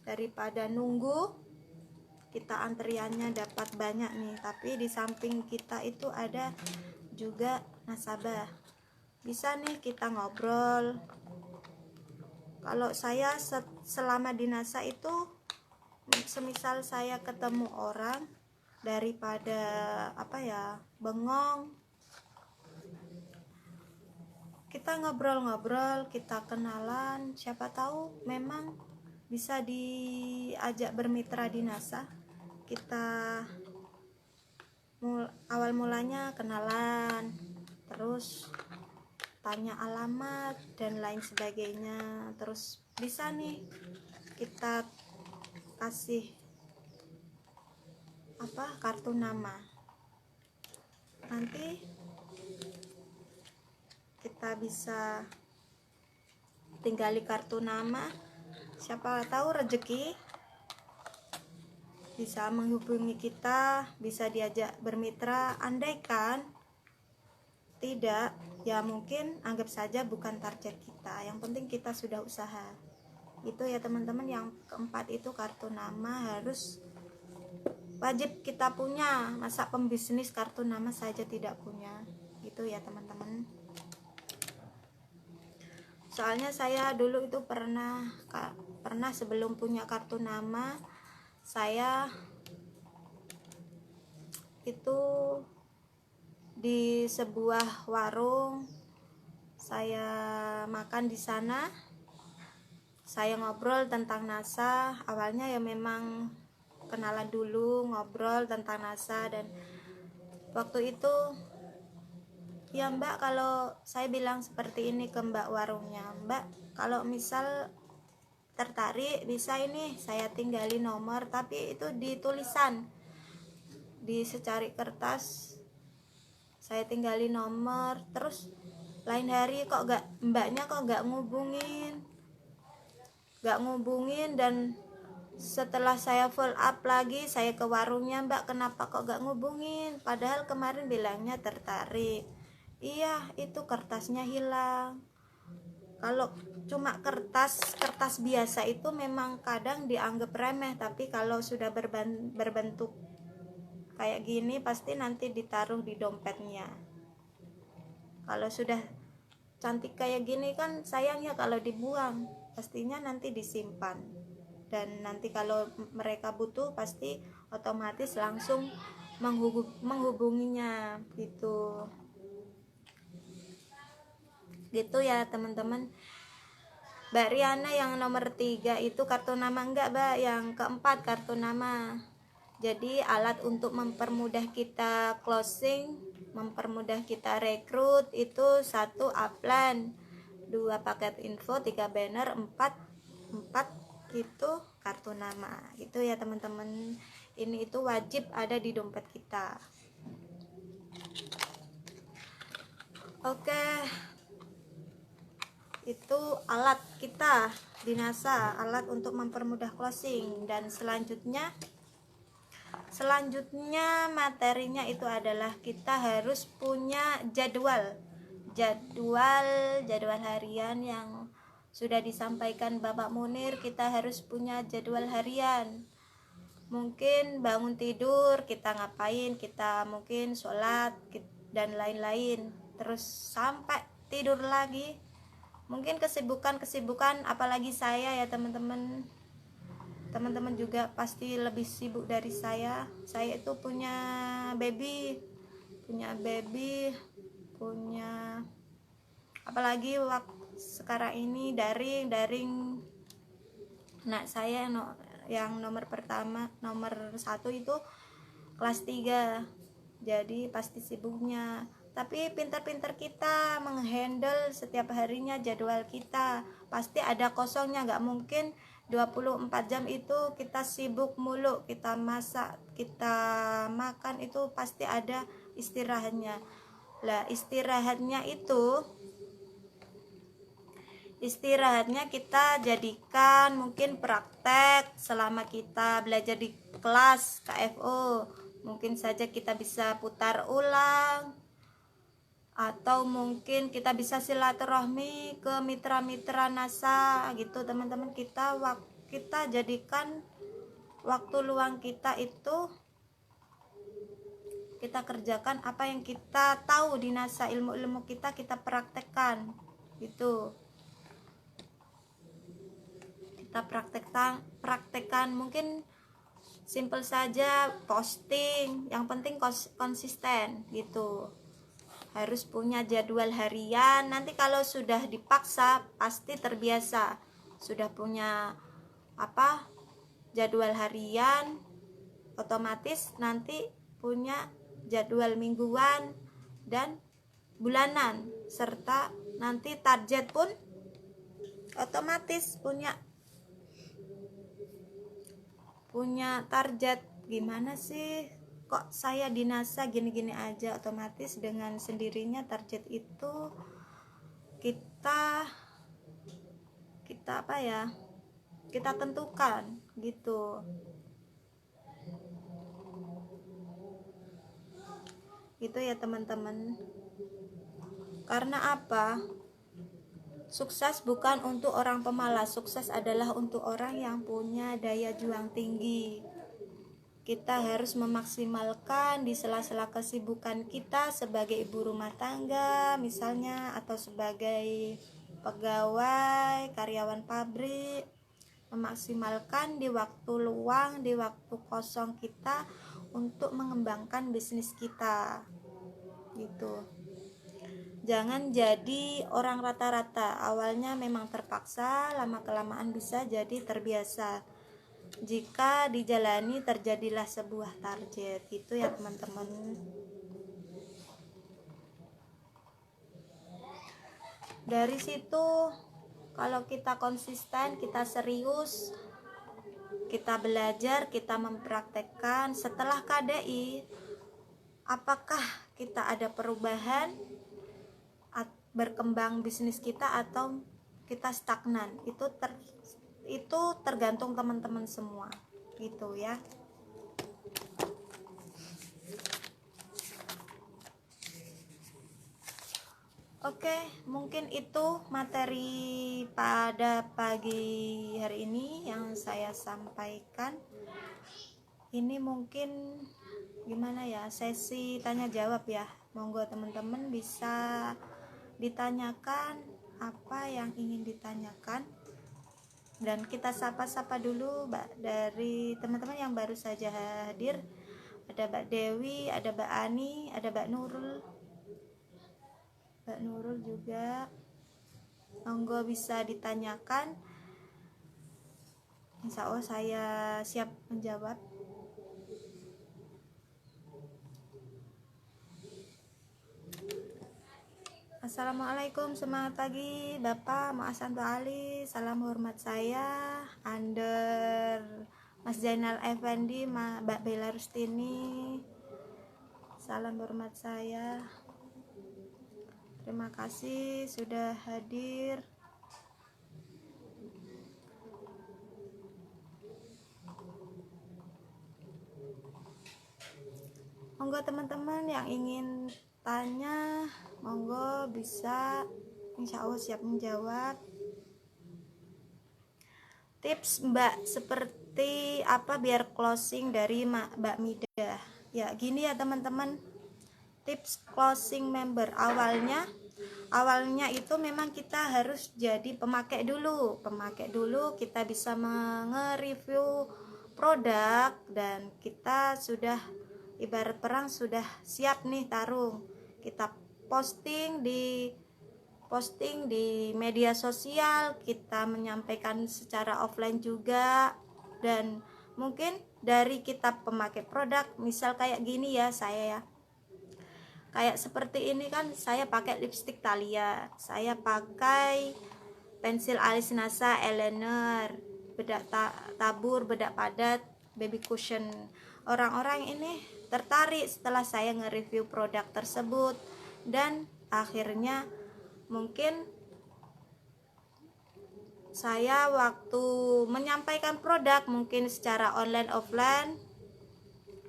daripada nunggu kita antriannya dapat banyak nih, tapi di samping kita itu ada juga nasabah, bisa nih kita ngobrol. Kalau saya selama di NASA itu, semisal saya ketemu orang, daripada bengong, kita ngobrol-ngobrol, kita kenalan, siapa tahu memang bisa diajak bermitra di NASA. Kita awal mulanya kenalan, terus tanya alamat dan lain sebagainya, terus bisa nih kita kasih kartu nama. Nanti kita bisa tinggali kartu nama, siapa tahu rezeki bisa menghubungi kita, bisa diajak bermitra. Andaikan tidak, ya mungkin anggap saja bukan target kita, yang penting kita sudah usaha. Itu ya teman-teman. Yang keempat itu kartu nama harus wajib kita punya, masa pembisnis kartu nama saja tidak punya, gitu ya teman-teman. Soalnya saya dulu itu pernah sebelum punya kartu nama, saya itu di sebuah warung, saya makan di sana, saya ngobrol tentang NASA. Awalnya ya memang kenalan dulu, ngobrol tentang NASA. Dan waktu itu ya mbak, kalau saya bilang seperti ini ke mbak warungnya, mbak kalau misal tertarik bisa ini saya tinggali nomor, tapi itu di tulisan, di secari kertas saya tinggali nomor. Terus lain hari mbaknya kok nggak ngubungin, dan setelah saya follow up lagi, saya ke warungnya, mbak kenapa kok nggak ngubungin, padahal kemarin bilangnya tertarik. Iya, itu kertasnya hilang. Kalau cuma kertas biasa itu memang kadang dianggap remeh, tapi kalau sudah berbentuk kayak gini pasti nanti ditaruh di dompetnya. Kalau sudah cantik kayak gini kan sayangnya kalau dibuang, pastinya nanti disimpan, dan nanti kalau mereka butuh pasti otomatis langsung menghubunginya gitu ya teman-teman. Mbak Riana yang nomor 3 itu kartu nama enggak, Mbak? Yang keempat kartu nama. Jadi alat untuk mempermudah kita closing, mempermudah kita rekrut itu 1 upline, 2 paket info, 3 banner, 4 itu kartu nama gitu ya teman-teman. Ini itu wajib ada di dompet kita. Oke, itu alat kita di NASA, alat untuk mempermudah closing. Dan selanjutnya materinya itu adalah kita harus punya jadwal harian yang sudah disampaikan Bapak Munir. Kita harus punya jadwal harian. Mungkin bangun tidur kita ngapain, kita mungkin sholat dan lain-lain, terus sampai tidur lagi. Mungkin kesibukan apalagi saya ya teman-teman juga pasti lebih sibuk dari saya itu punya baby, apalagi waktu sekarang ini daring. Nah, saya yang nomor 1 itu kelas 3, jadi pasti sibuknya. Tapi pintar-pintar kita menghandle setiap harinya jadwal kita. Pasti ada kosongnya, nggak mungkin 24 jam itu kita sibuk mulu, kita masak, kita makan, itu pasti ada istirahatnya. Lah, istirahatnya kita jadikan mungkin praktek selama kita belajar di kelas KFO. Mungkin saja kita bisa putar ulang, atau mungkin kita bisa silaturahmi ke mitra-mitra NASA gitu teman-teman. Kita jadikan waktu luang kita itu kita kerjakan apa yang kita tahu di NASA, ilmu-ilmu kita praktekkan gitu. Kita praktekkan mungkin simple saja, posting, yang penting konsisten gitu. Harus punya jadwal harian. Nanti kalau sudah dipaksa pasti terbiasa. Sudah punya jadwal harian, otomatis nanti punya jadwal mingguan dan bulanan, serta nanti target pun otomatis punya target. Gimana sih kok saya di NASA gini-gini aja? Otomatis dengan sendirinya target itu kita tentukan gitu. Gitu ya teman-teman. Karena apa? Sukses bukan untuk orang pemalas, sukses adalah untuk orang yang punya daya juang tinggi. Kita harus memaksimalkan di sela-sela kesibukan kita sebagai ibu rumah tangga misalnya, atau sebagai pegawai, karyawan pabrik. Memaksimalkan di waktu luang, di waktu kosong kita untuk mengembangkan bisnis kita gitu. Jangan jadi orang rata-rata. Awalnya memang terpaksa, lama-kelamaan bisa jadi terbiasa. Jika dijalani terjadilah sebuah target. Itu ya teman-teman. Dari situ kalau kita konsisten, kita serius, kita belajar, kita mempraktekkan, setelah KDI apakah kita ada perubahan, berkembang bisnis kita, atau kita stagnan, itu tergantung teman-teman semua gitu ya. Oke, mungkin itu materi pada pagi hari ini yang saya sampaikan. Ini mungkin gimana ya, sesi tanya jawab ya. Monggo teman-teman bisa ditanyakan apa yang ingin ditanyakan, dan kita sapa-sapa dulu dari teman-teman yang baru saja hadir. Ada Mbak Dewi, ada Mbak Ani, ada Mbak Nurul juga. Monggo bisa ditanyakan, insya Allah saya siap menjawab. Assalamualaikum, semangat pagi Bapak Ma'asanto Ali. Salam hormat saya Under Mas Zainal Effendi, Mbak Bella Rustini. Salam hormat saya. Terima kasih sudah hadir. Monggo teman-teman yang ingin tanya, monggo bisa, insya Allah siap menjawab. Tips Mbak seperti apa biar closing dari Mbak Mida? Ya gini ya teman-teman, tips closing member awalnya itu memang kita harus jadi pemakai dulu kita bisa nge-review produk, dan kita sudah ibarat perang sudah siap nih tarung, kita posting di media sosial, kita menyampaikan secara offline juga. Dan mungkin dari kita pemakai produk, misal kayak gini ya, saya ya kayak seperti ini kan, saya pakai lipstick Thalia, saya pakai pensil alis NASA eyeliner, bedak tabur, bedak padat, baby cushion. Orang-orang ini tertarik setelah saya nge-review produk tersebut, dan akhirnya mungkin saya waktu menyampaikan produk mungkin secara online offline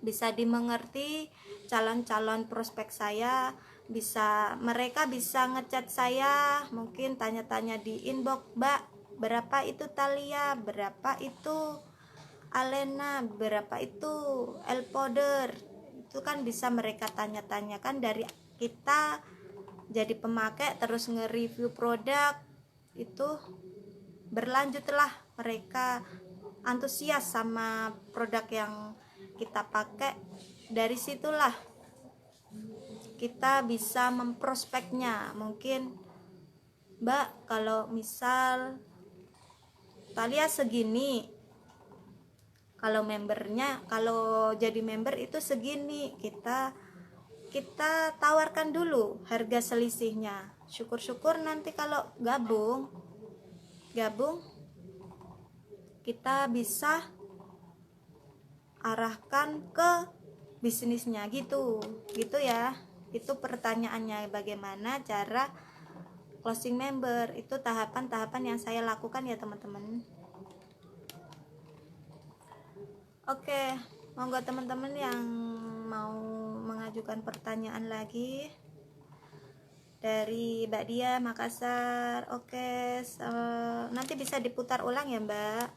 bisa dimengerti calon-calon prospek saya, mereka bisa ngechat saya, mungkin tanya-tanya di inbox, Mbak berapa itu Thalia, berapa itu Alena, berapa itu El Powder. Itu kan bisa mereka tanya-tanyakan. Dari kita jadi pemakai terus nge-review produk, itu berlanjutlah mereka antusias sama produk yang kita pakai. Dari situlah kita bisa memprospeknya. Mungkin, Mbak kalau misal Thalia segini, kalau jadi member itu segini, kita tawarkan dulu harga selisihnya. Syukur-syukur nanti kalau gabung kita bisa arahkan ke bisnisnya gitu ya. Itu pertanyaannya, bagaimana cara closing member. Itu tahapan-tahapan yang saya lakukan ya teman-teman. Oke, monggo teman-teman yang mau mengajukan pertanyaan lagi. Dari Mbak Dia Makassar. Oke, nanti bisa diputar ulang ya Mbak.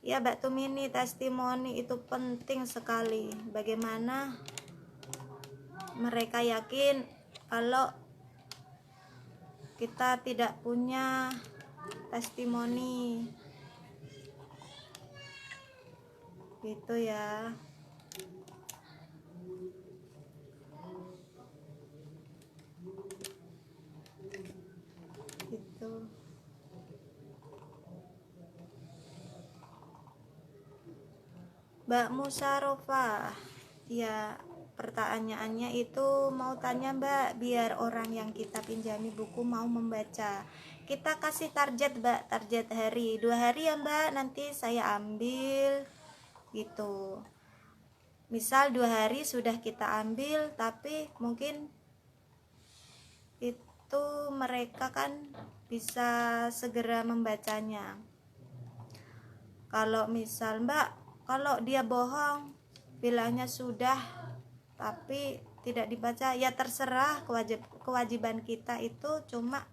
Ya Mbak Tumini, testimoni itu penting sekali. Bagaimana mereka yakin kalau kita tidak punya testimoni gitu ya. Gitu. Mbak Musarofah, ya pertanyaannya itu mau tanya Mbak, biar orang yang kita pinjami buku mau membaca, kita kasih target Mbak, target hari, 2 hari ya Mbak, nanti saya ambil gitu. Misal 2 hari sudah kita ambil, tapi mungkin itu mereka kan bisa segera membacanya. Kalau misal Mbak, kalau dia bohong bilangnya sudah tapi tidak dibaca, ya terserah. Kewajiban kita itu cuma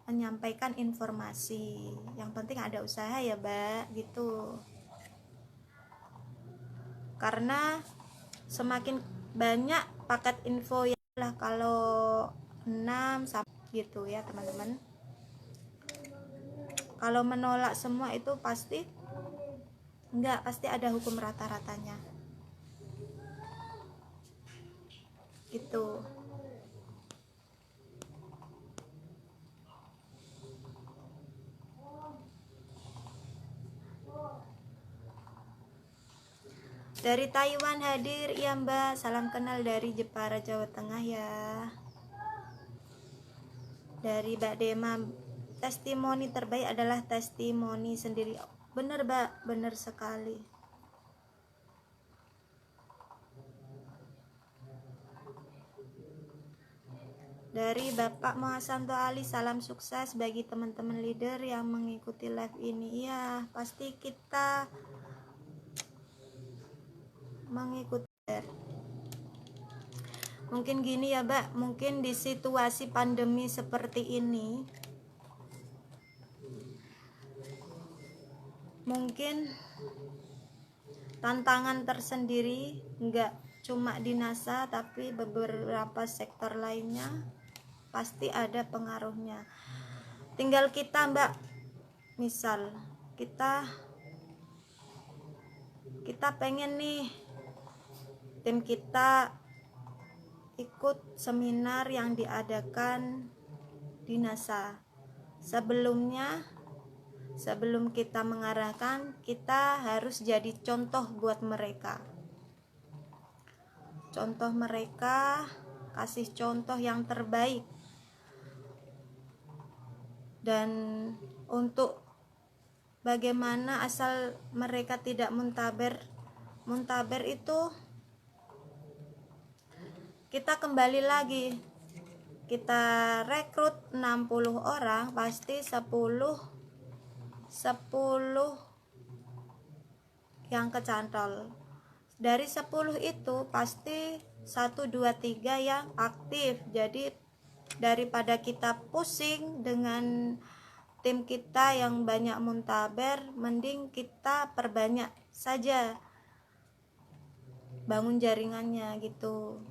menyampaikan informasi, yang penting ada usaha ya Mbak gitu. Karena semakin banyak paket info ya lah, kalau 6 sampai gitu ya teman-teman. Kalau menolak semua itu pasti ada hukum rata-ratanya gitu. Dari Taiwan hadir ya Mbak, salam kenal dari Jepara Jawa Tengah ya. Dari Mbak Dema, testimoni terbaik adalah testimoni sendiri. Bener Mbak, bener sekali. Dari Bapak Muhasanto Ali, salam sukses bagi teman-teman leader yang mengikuti live ini. Iya, pasti kita mengikuti. Mungkin gini ya Mbak, mungkin di situasi pandemi seperti ini, mungkin tantangan tersendiri nggak cuma di NASA tapi beberapa sektor lainnya pasti ada pengaruhnya. Tinggal kita Mbak, misal kita pengen nih tim kita ikut seminar yang diadakan di NASA. Sebelum kita mengarahkan, kita harus jadi contoh buat mereka. Contoh mereka, kasih contoh yang terbaik. Dan untuk bagaimana asal mereka tidak muntaber itu kita kembali lagi, kita rekrut 60 orang, pasti 10 yang kecantol. Dari 10 itu pasti 1, 2, 3 yang aktif. Jadi daripada kita pusing dengan tim kita yang banyak muntaber, mending kita perbanyak saja, bangun jaringannya gitu.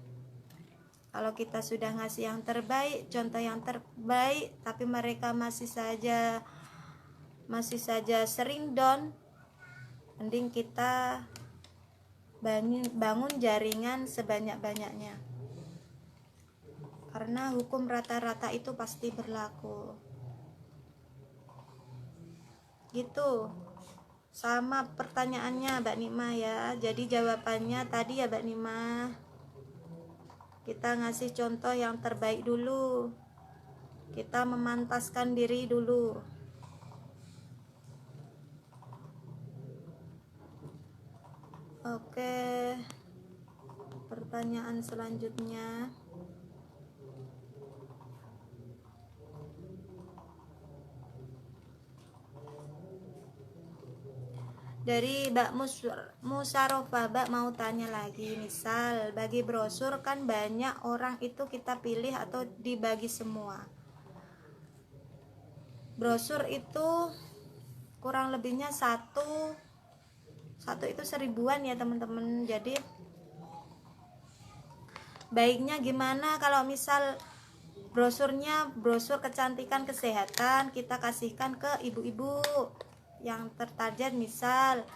Kalau kita sudah ngasih yang terbaik, contoh yang terbaik, tapi mereka masih saja sering down, mending kita bangun jaringan sebanyak-banyaknya. Karena hukum rata-rata itu pasti berlaku. Gitu. Sama pertanyaannya Mbak Nima ya. Jadi jawabannya tadi ya Mbak Nima, kita ngasih contoh yang terbaik dulu. Kita memantaskan diri dulu. Oke. Pertanyaan selanjutnya. Dari Mbak Musarofah, Mbak mau tanya lagi, misal bagi brosur kan banyak orang itu kita pilih atau dibagi semua. Brosur itu kurang lebihnya satu itu 1000-an ya teman-teman. Jadi baiknya gimana kalau misal brosur kecantikan kesehatan kita kasihkan ke ibu-ibu yang tertarget. Misal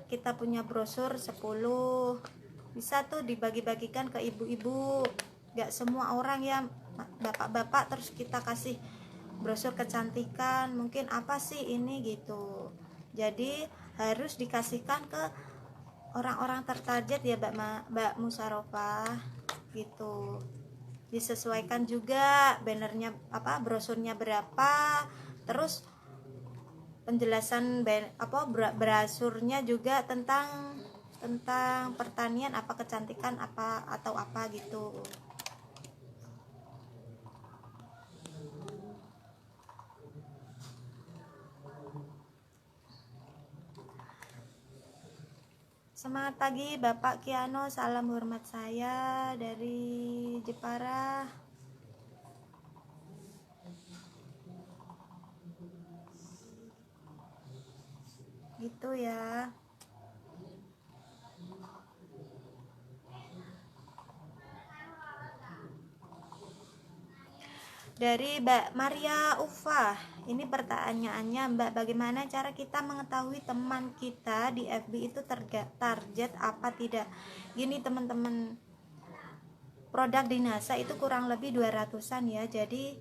kita punya brosur 10, bisa tuh dibagi-bagikan ke ibu-ibu, gak semua orang ya bapak-bapak terus kita kasih brosur kecantikan, mungkin apa sih ini gitu. Jadi harus dikasihkan ke orang-orang tertarget ya Mbak Musarofah gitu. Disesuaikan juga bannernya brosurnya berapa, terus penjelasan brosurnya juga tentang pertanian, apa kecantikan atau apa gitu. Semangat pagi Bapak Kiano, salam hormat saya dari Jepara. Gitu ya. Dari Mbak Maria Ufa, ini pertanyaannya, Mbak, bagaimana cara kita mengetahui teman kita di FB itu target apa tidak? Gini teman-teman, produk di NASA itu kurang lebih 200-an ya. Jadi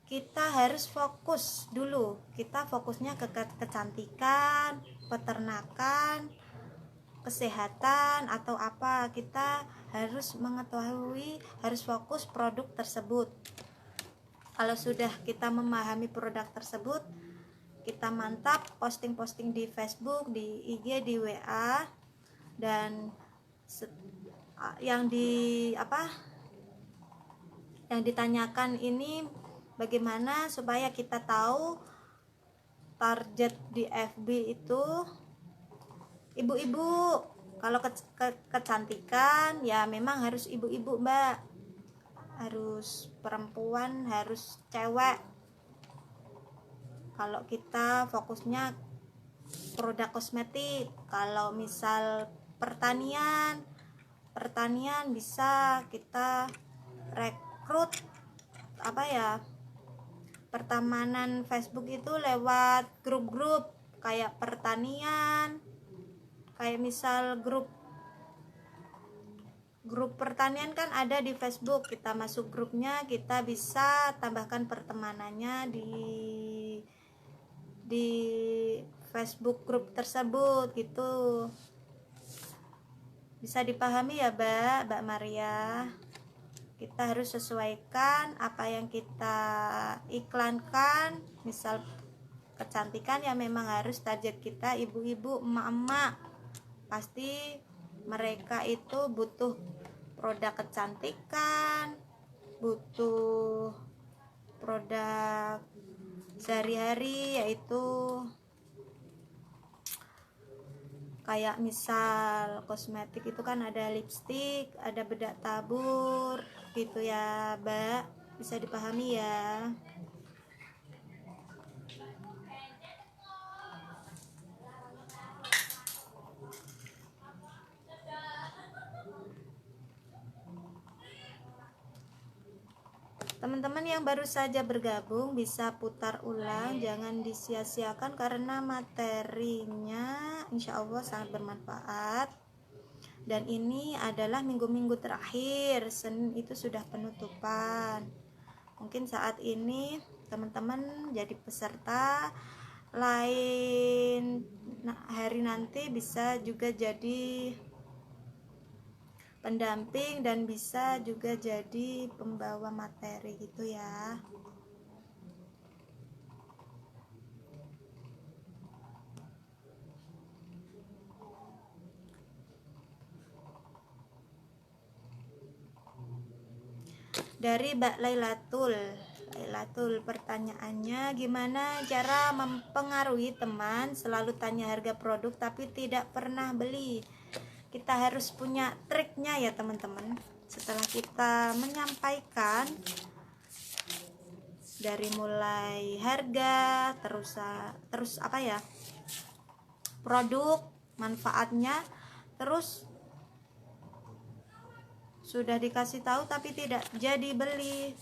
kita harus fokus dulu. Kita fokusnya ke kecantikan, peternakan, kesehatan atau apa. Kita harus mengetahui, harus fokus produk tersebut. Kalau sudah kita memahami produk tersebut, kita mantap posting-posting di Facebook, di IG, di WA, dan yang ditanyakan ini bagaimana supaya kita tahu target di FB itu ibu-ibu. Kalau kecantikan ya memang harus ibu-ibu, Mbak, harus perempuan, harus cewek. Kalau kita fokusnya produk kosmetik. Kalau misal pertanian bisa kita rekrut pertemanan Facebook itu lewat grup-grup kayak pertanian, kayak misal grup pertanian kan ada di Facebook. Kita masuk grupnya, kita bisa tambahkan pertemanannya di Facebook grup tersebut gitu. Bisa dipahami ya Mbak Maria? Kita harus sesuaikan apa yang kita iklankan. Misal kecantikan ya memang harus target kita ibu-ibu, emak-emak. Pasti mereka itu butuh produk kecantikan, butuh produk sehari-hari, yaitu kayak misal kosmetik itu kan ada lipstik, ada bedak tabur gitu ya Mbak. Bisa dipahami ya. Teman-teman yang baru saja bergabung bisa putar ulang, jangan disia-siakan karena materinya insya Allah sangat bermanfaat. Dan ini adalah minggu-minggu terakhir, Senin itu sudah penutupan. Mungkin saat ini teman-teman jadi peserta, lain hari nanti bisa juga jadi pendamping dan bisa juga jadi pembawa materi gitu ya. Dari Mbak Lailatul, pertanyaannya, gimana cara mempengaruhi teman selalu tanya harga produk tapi tidak pernah beli? Kita harus punya triknya ya teman-teman. Setelah kita menyampaikan dari mulai harga, terus produk, manfaatnya, terus sudah dikasih tahu tapi tidak jadi beli,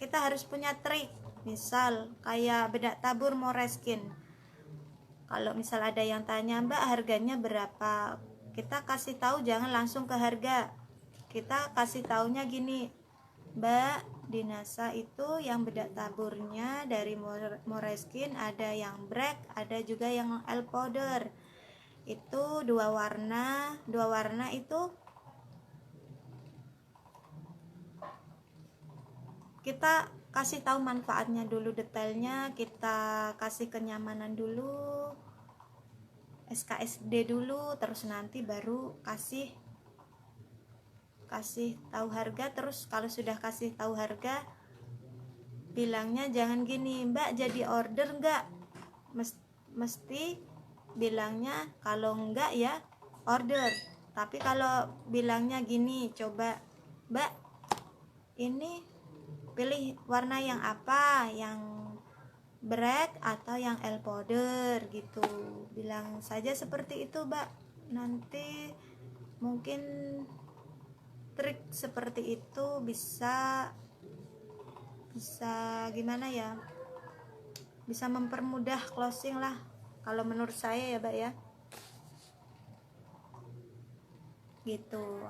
kita harus punya trik. Misal kayak bedak tabur Moreskin, kalau misal ada yang tanya Mbak harganya berapa, kita kasih tahu, jangan langsung ke harga. Kita kasih taunya gini, Mbak, di NASA itu yang bedak taburnya dari Moreskin ada yang black, ada juga yang L powder. Itu dua warna itu kita kasih tahu manfaatnya dulu, detailnya kita kasih kenyamanan dulu, SKSD dulu, terus nanti baru kasih tahu harga. Terus kalau sudah kasih tahu harga, bilangnya jangan gini, Mbak jadi order enggak, mesti bilangnya kalau enggak ya order. Tapi kalau bilangnya gini, coba Mbak ini pilih warna yang apa, yang black atau yang L powder gitu, bilang saja seperti itu Mbak. Nanti mungkin trik seperti itu bisa gimana ya, bisa mempermudah closing lah kalau menurut saya ya Mbak ya, gitu.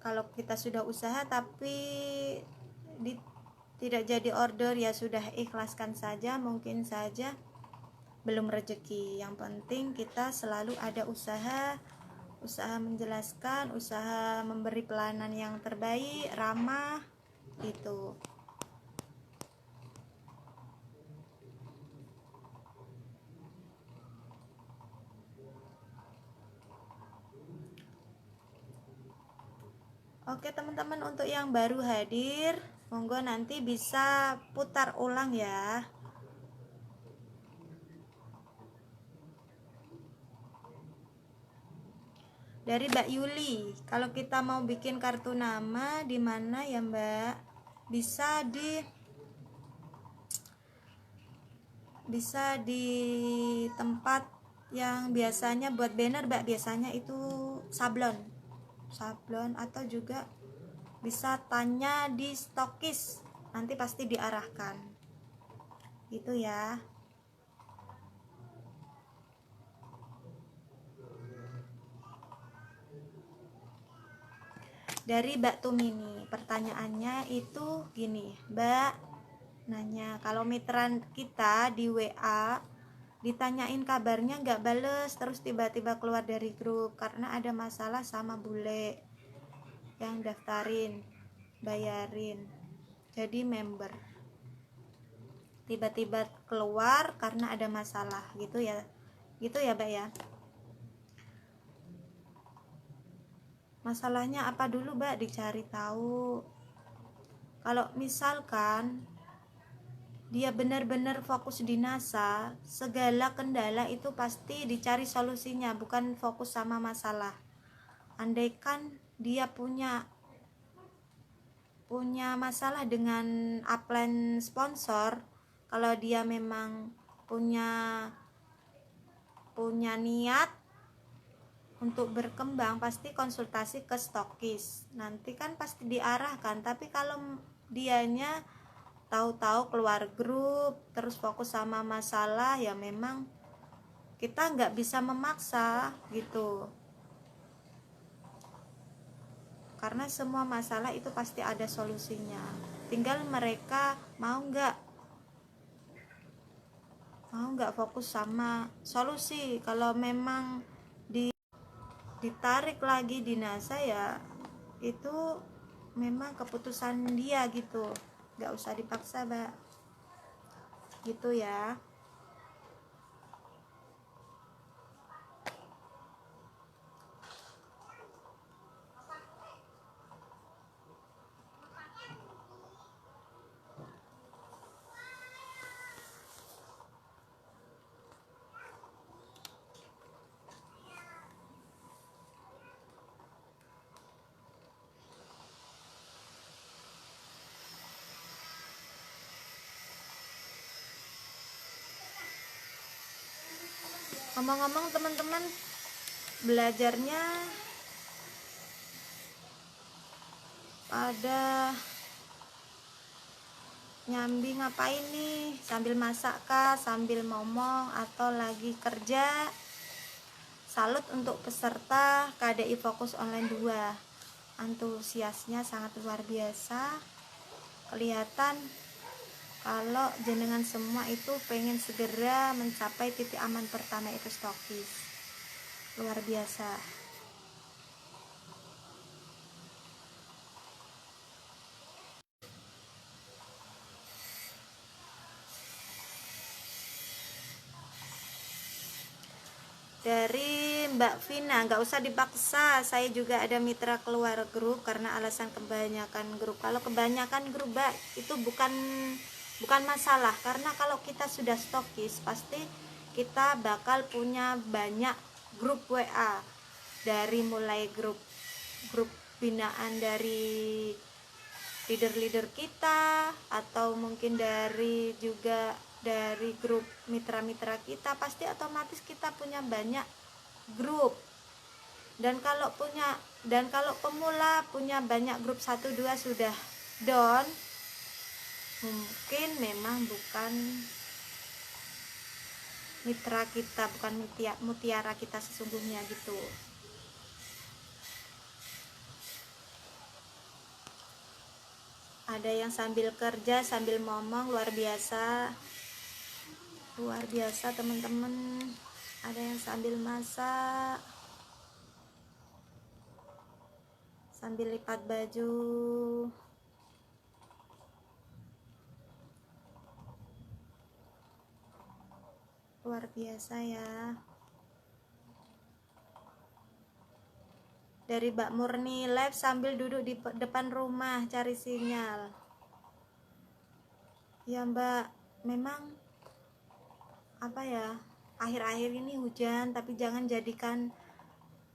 Kalau kita sudah usaha tapi tidak jadi order, ya sudah ikhlaskan saja, mungkin saja belum rezeki. Yang penting kita selalu ada usaha usaha menjelaskan, usaha memberi pelayanan yang terbaik, ramah gitu. Oke teman-teman, untuk yang baru hadir monggo nanti bisa putar ulang ya. Dari Mbak Yuli, kalau kita mau bikin kartu nama di mana ya Mbak? Bisa di tempat yang biasanya buat banner Mbak, biasanya itu sablon atau juga bisa tanya di stokis, nanti pasti diarahkan gitu ya. Dari Mbak Tumini, pertanyaannya itu gini Mbak, nanya kalau mitra kita di WA ditanyain kabarnya nggak bales, terus tiba-tiba keluar dari grup karena ada masalah sama bule yang daftarin, bayarin jadi member, tiba-tiba keluar karena ada masalah gitu ya Mbak ya. Masalahnya apa dulu Mbak, dicari tahu. Kalau misalkan dia benar-benar fokus di NASA, segala kendala itu pasti dicari solusinya, bukan fokus sama masalah. Andaikan dia punya masalah dengan upline sponsor, kalau dia memang punya niat untuk berkembang, pasti konsultasi ke stokis, nanti kan pasti diarahkan. Tapi kalau dianya tahu-tahu keluar grup terus fokus sama masalah, ya memang kita nggak bisa memaksa gitu, karena semua masalah itu pasti ada solusinya, tinggal mereka mau nggak fokus sama solusi. Kalau memang ditarik lagi di NASA, ya itu memang keputusan dia gitu, nggak usah dipaksa Mbak gitu ya. Ngomong-ngomong teman-teman, belajarnya pada nyambi ngapain nih? Sambil masak kah, sambil ngomong, atau lagi kerja? Salut untuk peserta KDI Fokus Online 2, antusiasnya sangat luar biasa. Kelihatan kalau jenengan semua itu pengen segera mencapai titik aman pertama, itu stokis. Luar biasa. Dari Mbak Vina, nggak usah dipaksa, saya juga ada mitra keluar grup karena alasan kebanyakan grup. Kalau kebanyakan grup Mbak, itu bukan masalah, karena kalau kita sudah stokis pasti kita bakal punya banyak grup WA, dari mulai grup binaan dari leader kita, atau mungkin dari grup mitra-mitra kita, pasti otomatis kita punya banyak grup. Dan kalau pemula punya banyak grup 1-2 sudah down, mungkin memang bukan mitra kita, bukan mutiara kita sesungguhnya gitu. Ada yang sambil kerja sambil ngomong, luar biasa teman-teman. Ada yang sambil masak. sambil lipat baju. Luar biasa ya. Dari Mbak Murni live sambil duduk di depan rumah cari sinyal. Ya Mbak, memang apa ya, akhir-akhir ini hujan, tapi jangan jadikan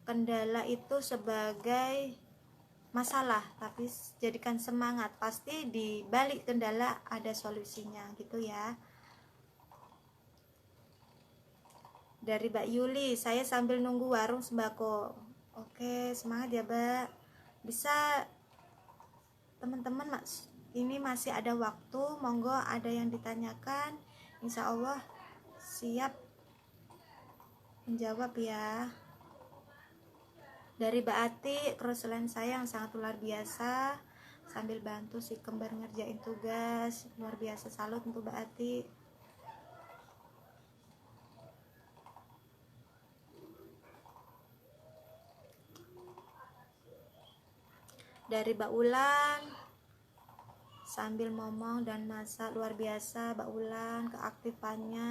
kendala itu sebagai masalah, tapi jadikan semangat. Pasti di balik kendala ada solusinya gitu ya. Dari Mbak Yuli, saya sambil nunggu warung sembako. Oke, semangat ya Mbak. Bisa teman-teman, Mas, ini masih ada waktu, monggo ada yang ditanyakan, insya Allah siap menjawab ya. Dari Mbak Ati, crossline saya yang sangat luar biasa, sambil bantu si kembar ngerjain tugas, luar biasa, salut untuk Mbak Ati. Dari Mbak Ulan, sambil ngomong dan masak, luar biasa Mbak Ulan keaktifannya.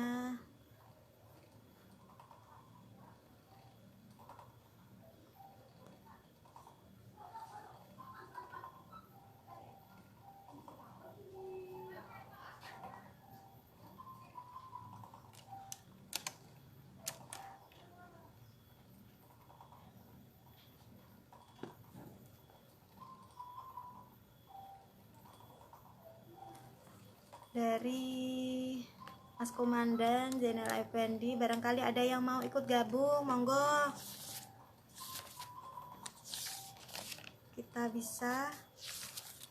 Dari Mas Komandan Zainal Effendi, barangkali ada yang mau ikut gabung, monggo. Kita bisa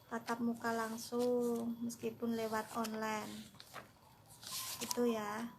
tatap muka langsung meskipun lewat online. Itu ya.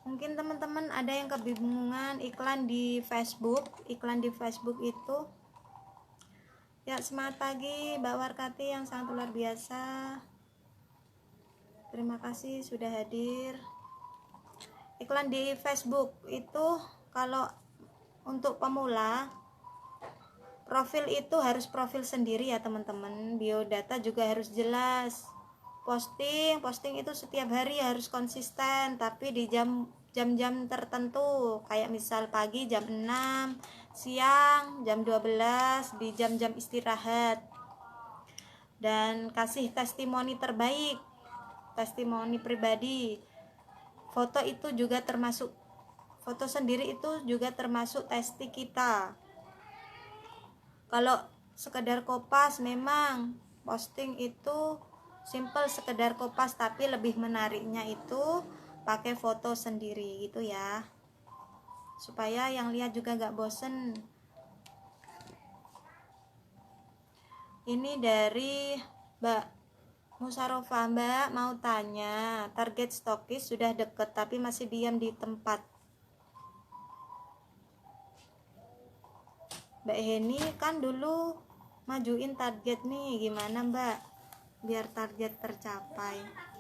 Mungkin teman-teman ada yang kebingungan iklan di Facebook itu ya. Semangat pagi Mbak Warkati yang sangat luar biasa, terima kasih sudah hadir. Iklan di Facebook itu kalau untuk pemula, profil itu harus profil sendiri ya teman-teman, biodata juga harus jelas, posting itu setiap hari harus konsisten, tapi di jam-jam tertentu, kayak misal pagi jam 6, siang jam 12, di jam-jam istirahat. Dan kasih testimoni terbaik, testimoni pribadi. Foto itu juga termasuk, foto sendiri itu juga termasuk testi kita. Kalau sekedar kopas, memang posting itu simple, sekedar kopas, tapi lebih menariknya itu pakai foto sendiri gitu ya, supaya yang lihat juga gak bosen. Ini dari Mbak Musarofah, Mbak mau tanya, target stokis sudah deket tapi masih diam di tempat. Mbak Heni kan dulu majuin target nih, gimana Mbak biar target tercapai?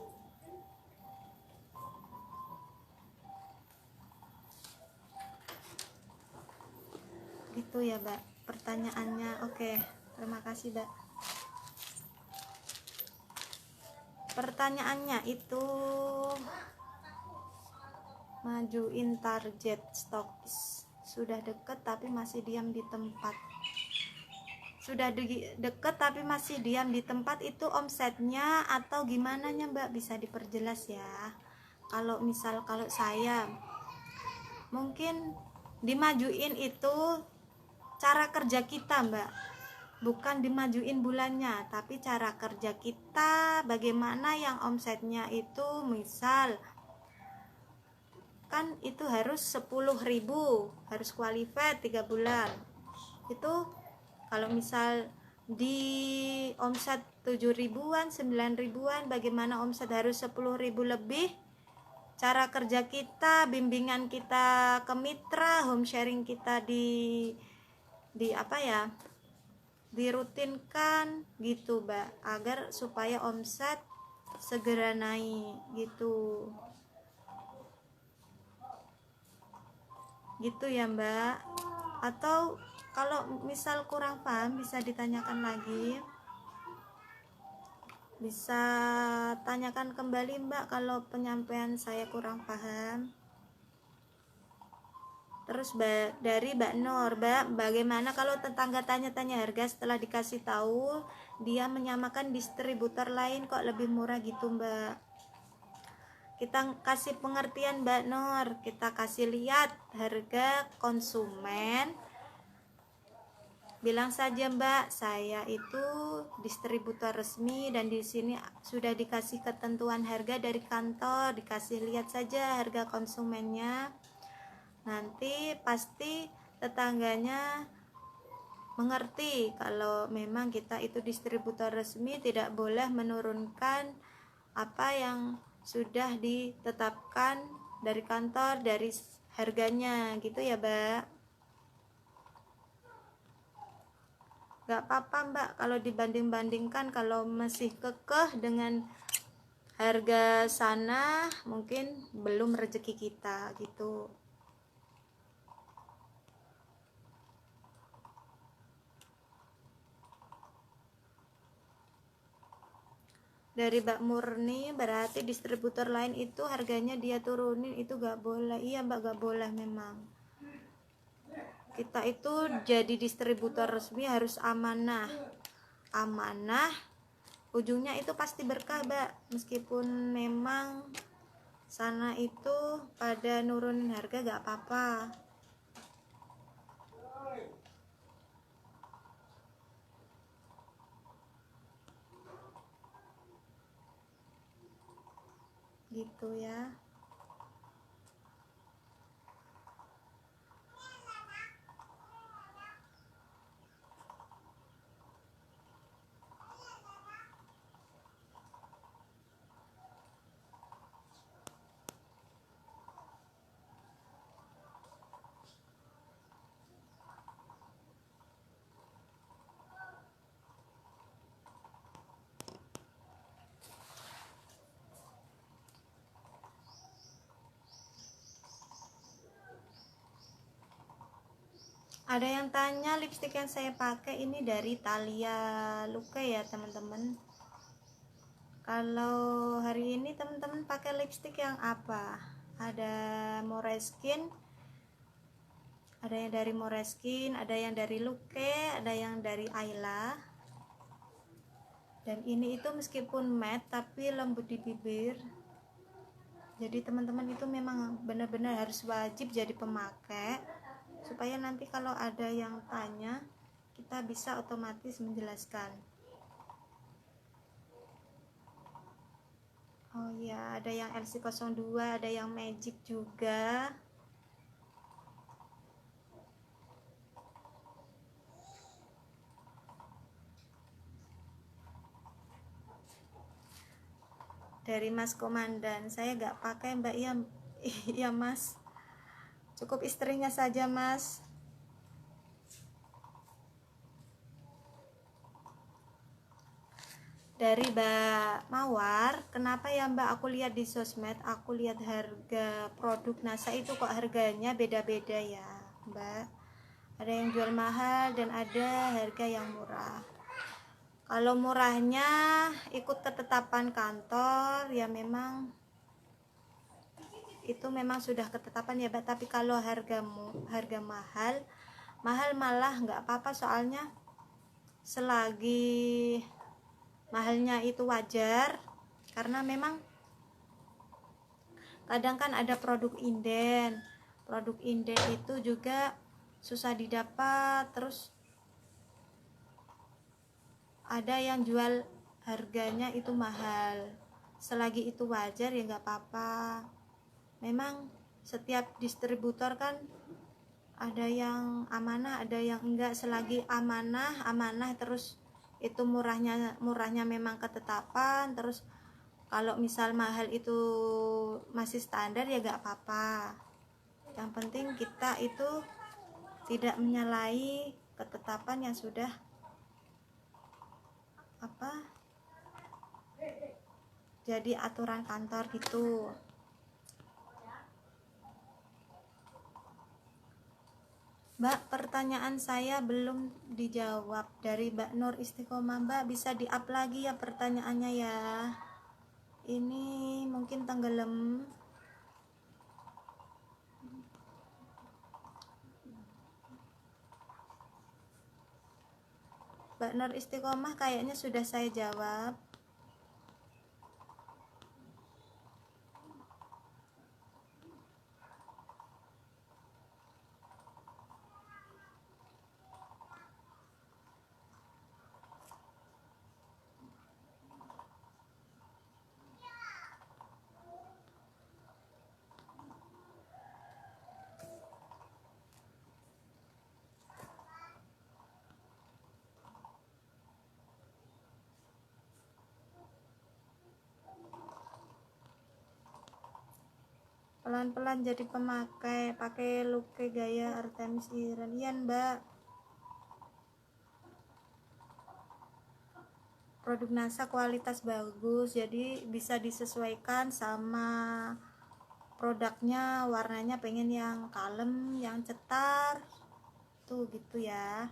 Gitu ya Mbak pertanyaannya. Oke, terima kasih Mbak. Pertanyaannya itu majuin target stokis sudah deket tapi masih diam di tempat. Sudah deket tapi masih diam di tempat, itu omsetnya atau gimana nya Mbak, bisa diperjelas ya. Kalau misal kalau saya mungkin dimajuin itu cara kerja kita Mbak, bukan dimajuin bulannya, tapi cara kerja kita bagaimana yang omsetnya itu misal kan itu harus 10.000, harus qualified 3 bulan. Itu kalau misal di omset 7 ribuan, 9 ribuan, bagaimana omset harus 10 ribu lebih. Cara kerja kita, bimbingan kita ke mitra, home sharing kita di apa ya, dirutinkan gitu Mbak, agar supaya omset segera naik gitu ya Mbak. Atau kalau misal kurang paham bisa ditanyakan lagi, bisa tanyakan kembali Mbak kalau penyampaian saya kurang paham. Terus dari Mbak Nur, Mbak, bagaimana kalau tetangga tanya-tanya harga setelah dikasih tahu dia menyamakan distributor lain kok lebih murah gitu Mbak? Kita kasih pengertian Mbak Nur, kita kasih lihat harga konsumen. Bilang saja Mbak, saya itu distributor resmi dan di sini sudah dikasih ketentuan harga dari kantor, dikasih lihat saja harga konsumennya. Nanti pasti tetangganya mengerti kalau memang kita itu distributor resmi, tidak boleh menurunkan apa yang sudah ditetapkan dari kantor, dari harganya gitu ya Mbak. Gak apa-apa Mbak kalau dibanding-bandingkan, kalau masih kekeh dengan harga sana mungkin belum rezeki kita gitu. Dari Mbak Murni, berarti distributor lain itu harganya dia turunin, itu gak boleh. Iya Mbak, gak boleh memang. Kita itu jadi distributor resmi harus amanah. Amanah ujungnya itu pasti berkah Mbak, meskipun memang sana itu pada nurunin harga gak apa-apa. Gitu ya. Ada yang tanya lipstick yang saya pakai ini dari Thalia Luke ya teman-teman. Kalau hari ini teman-teman pakai lipstick yang apa? Ada Moreskin, ada yang dari Moreskin, ada yang dari Luke, ada yang dari Ayla. Dan ini itu meskipun matte tapi lembut di bibir. Jadi teman-teman itu memang benar-benar harus wajib jadi pemakai, supaya nanti kalau ada yang tanya kita bisa otomatis menjelaskan. Oh ya, ada yang LC02, ada yang Magic juga. Dari Mas Komandan, saya gak pakai Mbak ya. Iya Mas, cukup istrinya saja Mas. Dari Mbak Mawar, kenapa ya Mbak, aku lihat di sosmed, aku lihat harga produk NASA itu kok harganya beda-beda ya Mbak. Ada yang jual mahal dan ada harga yang murah. Kalau murahnya ikut ketetapan kantor ya, memang itu memang sudah ketetapan ya Mbak. Tapi kalau harga mahal malah nggak apa-apa, soalnya selagi mahalnya itu wajar, karena memang kadang kan ada produk inden itu juga susah didapat, terus ada yang jual harganya itu mahal. Selagi itu wajar ya nggak apa-apa. Memang setiap distributor kan ada yang amanah, ada yang enggak. Selagi amanah terus itu murahnya memang ketetapan, terus kalau misal mahal itu masih standar ya gak apa-apa. Yang penting kita itu tidak menyalahi ketetapan yang sudah jadi aturan kantor gitu. Mbak, pertanyaan saya belum dijawab dari Mbak Nur Istiqomah. Mbak, bisa di-up lagi ya pertanyaannya ya. Ini mungkin tenggelam. Mbak Nur Istiqomah kayaknya sudah saya jawab. Pelan-pelan jadi pemakai, pakai look gaya Artemis Iren. Iya Mbak, produk NASA kualitas bagus, jadi bisa disesuaikan sama produknya. Warnanya pengen yang kalem, yang cetar tuh gitu ya.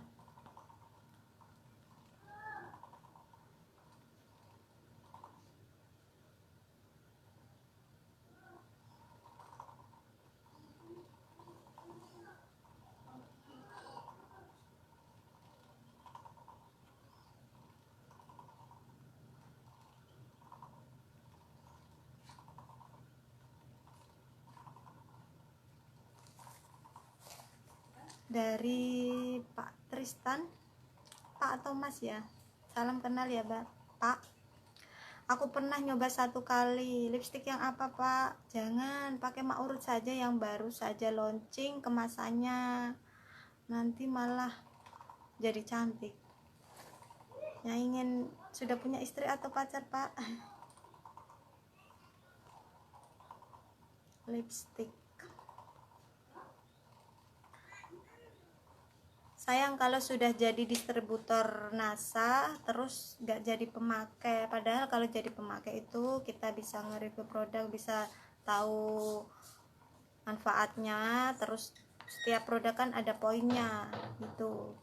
Dari Pak Tristan, Pak atau Mas ya, salam kenal ya Pak. Aku pernah nyoba 1 kali. Lipstick yang apa Pak? Jangan pakai mak urut saja, yang baru saja launching kemasannya, nanti malah jadi cantik. Yang ingin sudah punya istri atau pacar Pak? Lipstick sayang kalau sudah jadi distributor NASA terus gak jadi pemakai. Padahal kalau jadi pemakai itu kita bisa nge-review produk, bisa tahu manfaatnya, terus setiap produk kan ada poinnya gitu.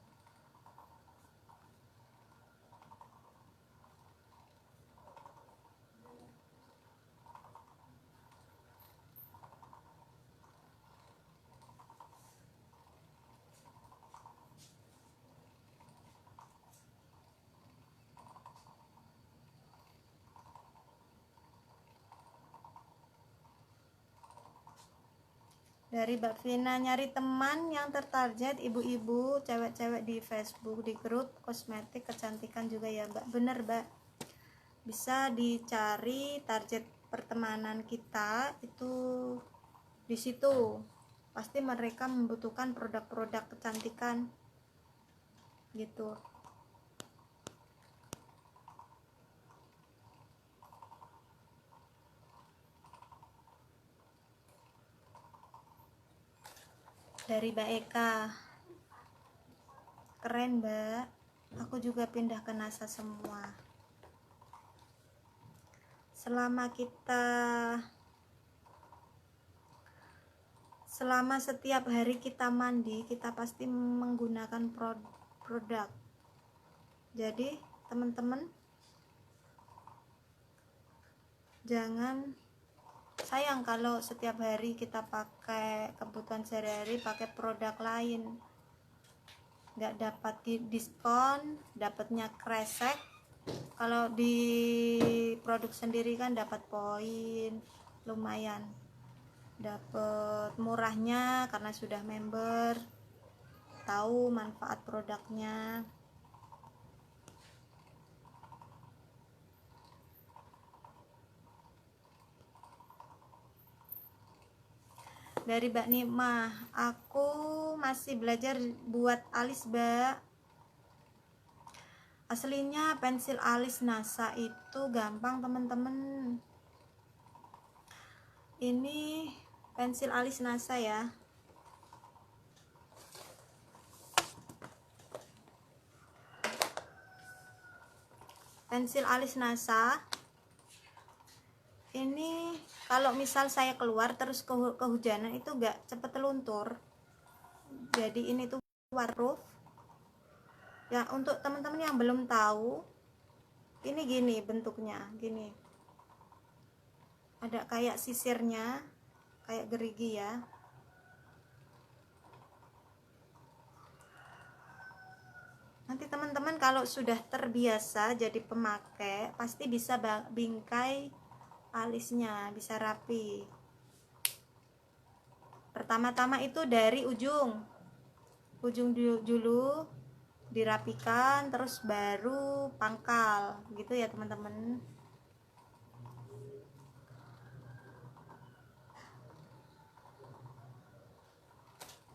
Dari Mbak Vina, nyari teman yang tertarget ibu-ibu, cewek-cewek di Facebook, di grup kosmetik kecantikan juga ya Mbak. Bener Mbak, bisa dicari target pertemanan kita itu di situ. Pasti mereka membutuhkan produk-produk kecantikan gitu. Dari Mbak Eka, keren Mbak, aku juga pindah ke NASA semua. Selama setiap hari kita mandi, kita pasti menggunakan produk. Jadi teman-teman jangan sayang kalau setiap hari kita pakai kebutuhan sehari-hari pakai produk lain, nggak dapat diskon, dapatnya kresek. Kalau di produk sendiri kan dapat poin, lumayan dapat murahnya karena sudah member, tahu manfaat produknya. Dari Mbak Nima, aku masih belajar buat alis Mbak. Aslinya pensil alis NASA itu gampang teman-teman. Ini pensil alis NASA ya. Pensil alis NASA ini kalau misal saya keluar terus kehujanan itu gak cepet luntur. Jadi ini tuh waterproof ya. Untuk teman-teman yang belum tahu, ini gini bentuknya, gini ada kayak sisirnya, kayak gerigi ya. Nanti teman-teman kalau sudah terbiasa jadi pemakai, pasti bisa bingkai alisnya, bisa rapi. Pertama-tama itu dari ujung dulu dirapikan, terus baru pangkal gitu ya teman-teman.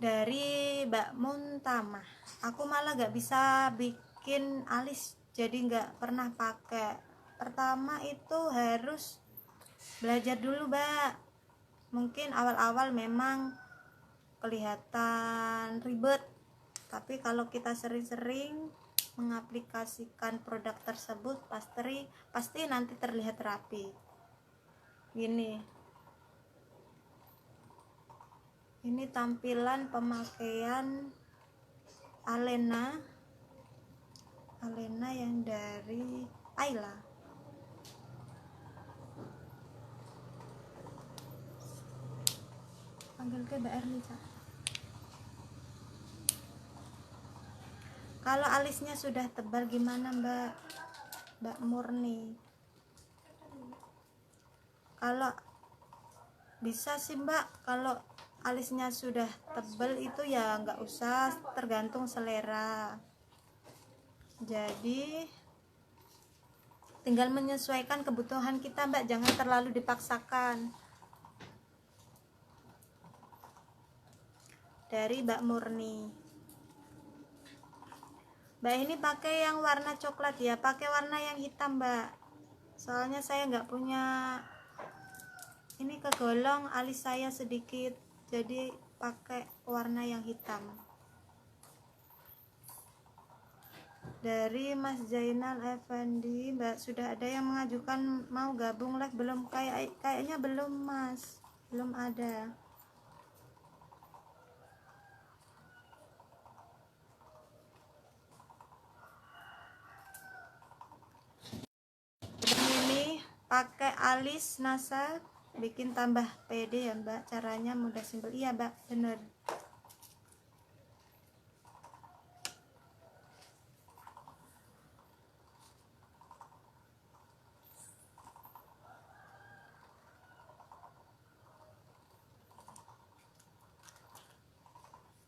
Dari Mbak Muntama, aku malah gak bisa bikin alis, jadi gak pernah pakai. Pertama itu harus belajar dulu Mbak. Mungkin awal-awal memang kelihatan ribet, tapi kalau kita sering-sering mengaplikasikan produk tersebut pasti nanti terlihat rapi. Gini, ini tampilan pemakaian Alena yang dari Ayla. Panggil ke Mbak Erni, Cak. Kalau alisnya sudah tebal gimana Mbak Murni? Kalau bisa sih Mbak, kalau alisnya sudah tebal itu ya nggak usah, tergantung selera. Jadi tinggal menyesuaikan kebutuhan kita Mbak, jangan terlalu dipaksakan. Dari Mbak Murni. Mbak ini pakai yang warna coklat ya, pakai warna yang hitam Mbak, soalnya saya nggak punya, ini kegolong alis saya sedikit, jadi pakai warna yang hitam. Dari Mas Zainal Effendi, Mbak, sudah ada yang mengajukan mau gabung live belum? Kayaknya belum Mas, belum ada. Ini pakai alis NASA, bikin tambah pede ya Mbak, caranya mudah simpel. Iya Mbak, bener.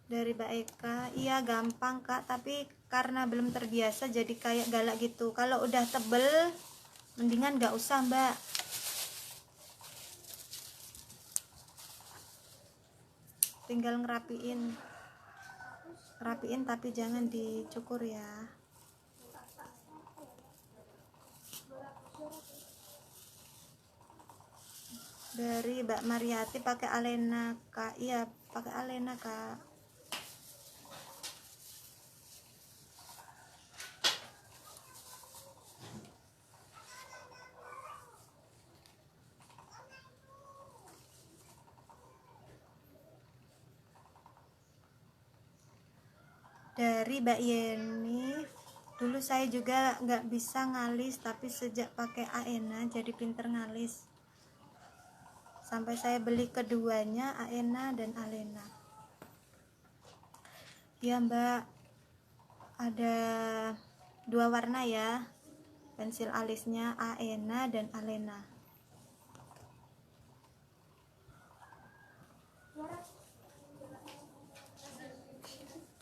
Dari Mbak Eka, iya gampang Kak, tapi karena belum terbiasa jadi kayak galak gitu. Kalau udah tebel mendingan gak usah Mbak, tinggal ngerapiin tapi jangan dicukur ya. Dari Mbak Mariati, pakai Alena Kak. Iya pakai Alena Kak. Dari Mbak Yeni, dulu saya juga nggak bisa ngalis, tapi sejak pakai Aena jadi pinter ngalis, sampai saya beli keduanya, Aena dan Alena. Ya Mbak, ada dua warna ya pensil alisnya, Aena dan Alena.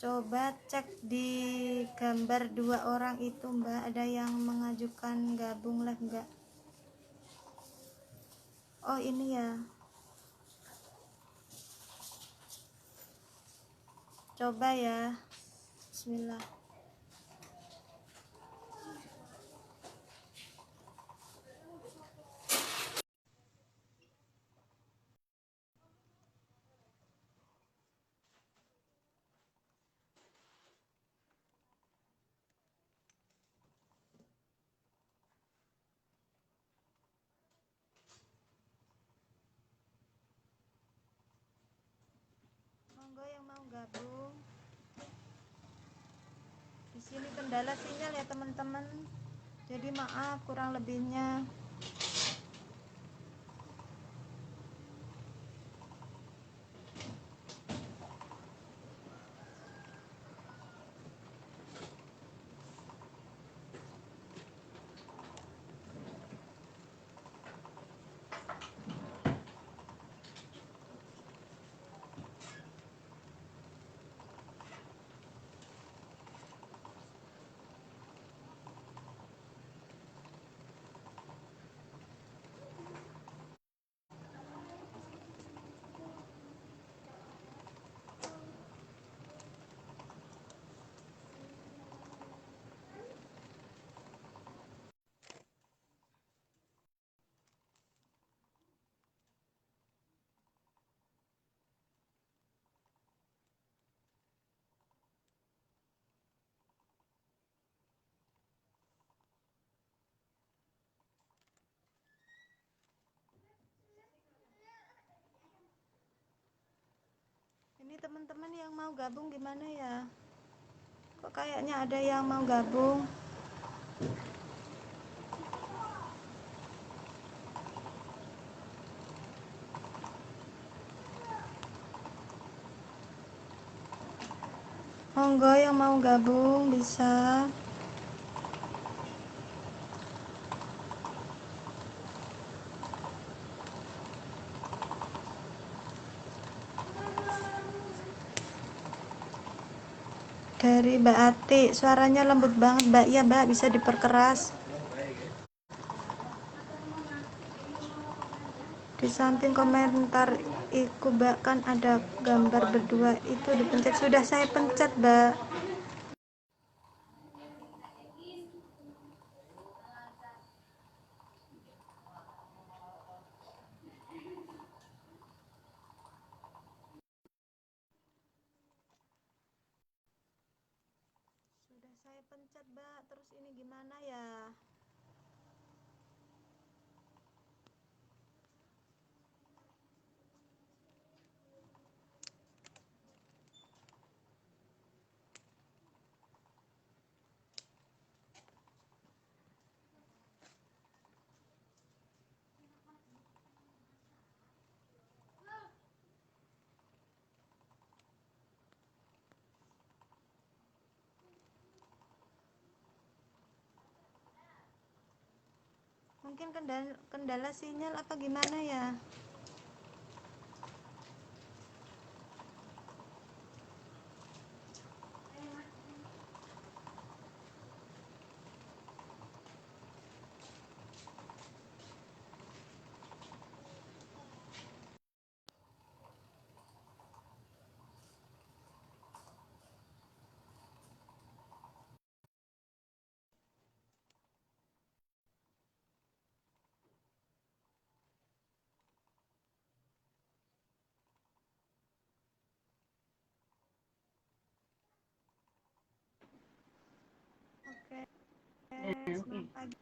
Coba cek di gambar dua orang itu Mbak, ada yang mengajukan gabung live enggak? Oh ini ya, coba ya, bismillah. monggo yang mau gabung. Di sini kendala sinyal ya teman-teman, jadi maaf kurang lebihnya. Ini teman-teman yang mau gabung gimana ya? Kok kayaknya ada yang mau gabung? Monggo yang mau gabung bisa. Dari Mbak Ati, suaranya lembut banget Mbak. Ya Mbak, bisa diperkeras. Di samping komentar iku Mbak kan ada gambar berdua, itu dipencet. Sudah saya pencet Mbak. Sudah saya pencet Mbak. Terus ini gimana ya? Mungkin kendala sinyal apa gimana ya? Oke, selamat pagi.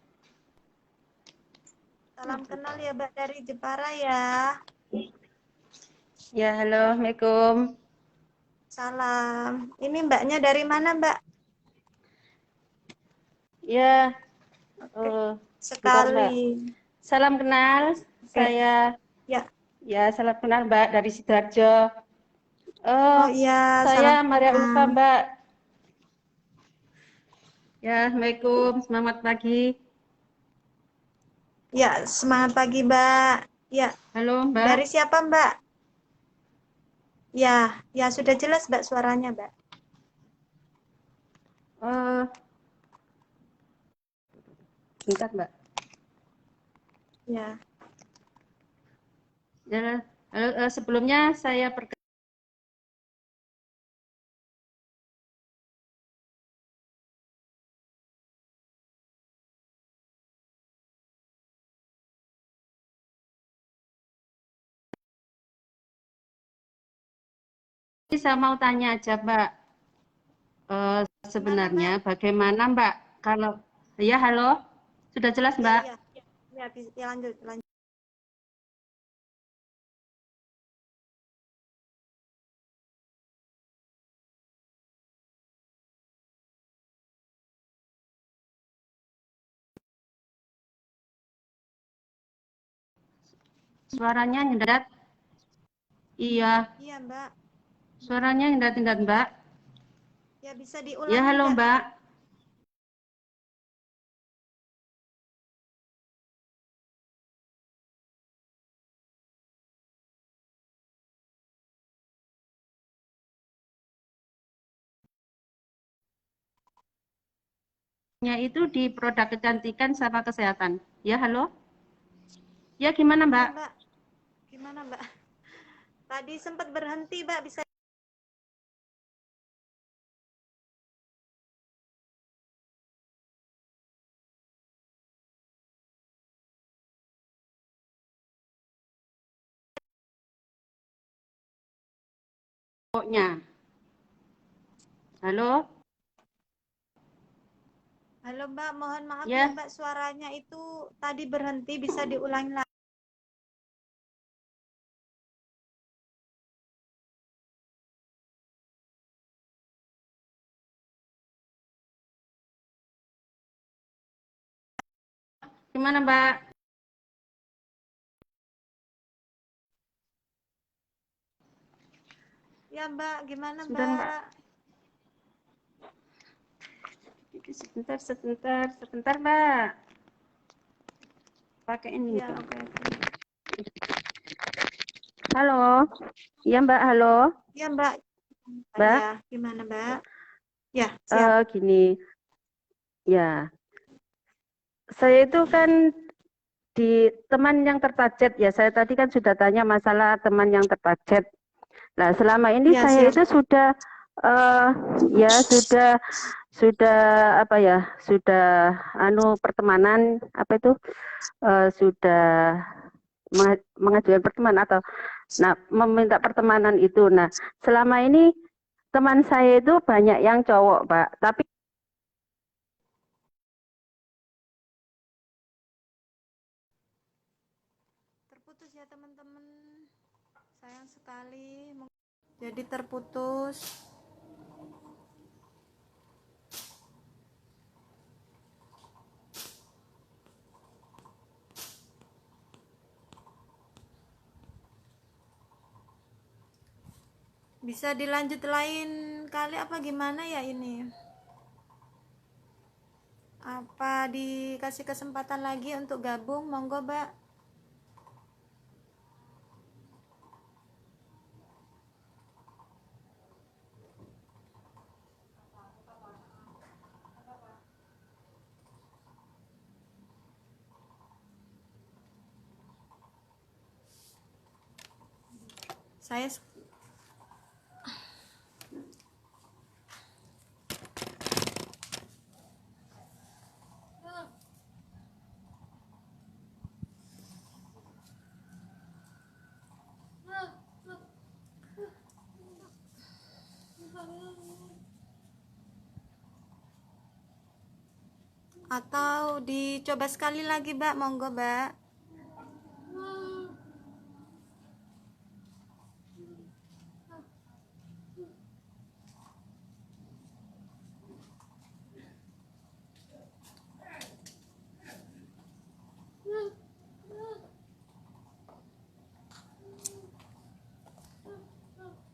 Salam kenal ya Mbak dari Jepara ya. Ya, halo, Assalamualaikum. Salam. Ini Mbaknya dari mana Mbak? Ya, Oke, bentar Mbak. sekali. Salam kenal, Oke, saya ya. salam kenal Mbak dari Sidoarjo. Oh iya, salam Saya Maria Ulfa kenal. Mbak. Ya, Assalamualaikum, selamat pagi. Ya, semangat pagi Mbak. Ya, Halo Mbak. dari siapa Mbak? Ya, ya sudah jelas Mbak suaranya Mbak. Eh, Bentar Mbak. Ya, Ya, halo, sebelumnya saya saya mau tanya aja Mbak. mana Sebenarnya Mbak? bagaimana Mbak kalau ya halo, sudah jelas Ya, Mbak? ya. Ya, ya lanjut, lanjut. Suaranya nyendat. Iya, Iya, Mbak. suaranya nyendat-nyendat, Mbak. Ya, bisa Ya, diulangi halo, nggak? Mbak. Nya itu di produk kecantikan sama kesehatan. Ya, halo. Ya, gimana, Iya, Mbak? Mbak. Gimana, Mbak? Tadi sempat berhenti, Mbak. Bisa Pokoknya. Halo. Halo, Mbak. Mohon maaf ya, Ya, Mbak. Suaranya itu tadi berhenti. Bisa diulangi lagi. gimana, Mbak? Ya, Mbak. Gimana, Sudah, Mbak. Mbak? Sebentar, sebentar, sebentar, Mbak. Pakai ini, Ya, Mbak. oke, oke. Halo. Iya, Mbak. Halo. Ya, Mbak. Mbak, Ya, gimana, Mbak? Ya, siap. gini. Ya, saya itu kan di teman yang tertarget ya. Saya tadi kan sudah tanya masalah teman yang tertarget. Nah, selama ini Ya, saya siap. itu sudah ya sudah apa ya? Sudah pertemanan apa itu sudah mengajukan pertemanan atau meminta pertemanan itu. Nah, selama ini teman saya itu banyak yang cowok, Pak. Tapi Terputus ya, teman-teman. Sayang sekali. Jadi terputus. Bisa dilanjut lain kali apa gimana ya ini? Apa dikasih kesempatan lagi untuk gabung? Monggo, Mbak. Saya atau dicoba sekali lagi, Mbak. Monggo, Mbak.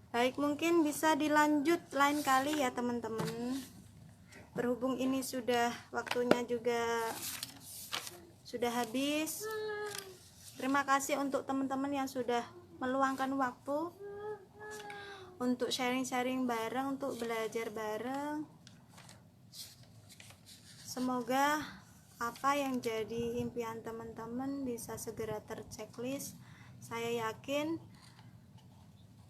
Baik, mungkin bisa dilanjut lain kali ya, teman-teman. Berhubung ini sudah waktunya juga sudah habis. Terima kasih untuk teman-teman yang sudah meluangkan waktu untuk sharing-sharing bareng, untuk belajar bareng. Semoga apa yang jadi impian teman-teman bisa segera terchecklist. Saya yakin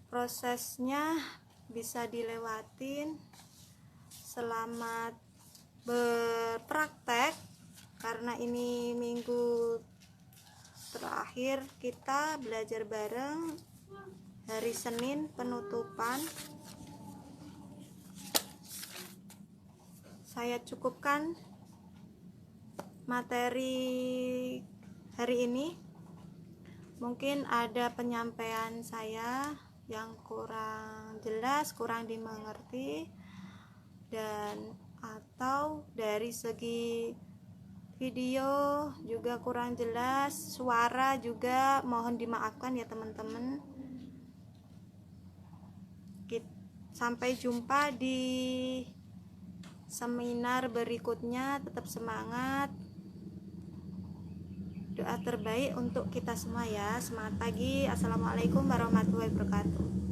prosesnya bisa dilewatin. Selamat berpraktek, karena ini minggu terakhir kita belajar bareng. Hari Senin penutupan. Saya cukupkan materi hari ini. Mungkin ada penyampaian saya yang kurang jelas, kurang dimengerti, dan atau dari segi video juga kurang jelas, suara juga mohon dimaafkan ya teman-teman. Sampai jumpa di seminar berikutnya, tetap semangat, doa terbaik untuk kita semua ya. Semangat pagi. Assalamualaikum warahmatullahi wabarakatuh.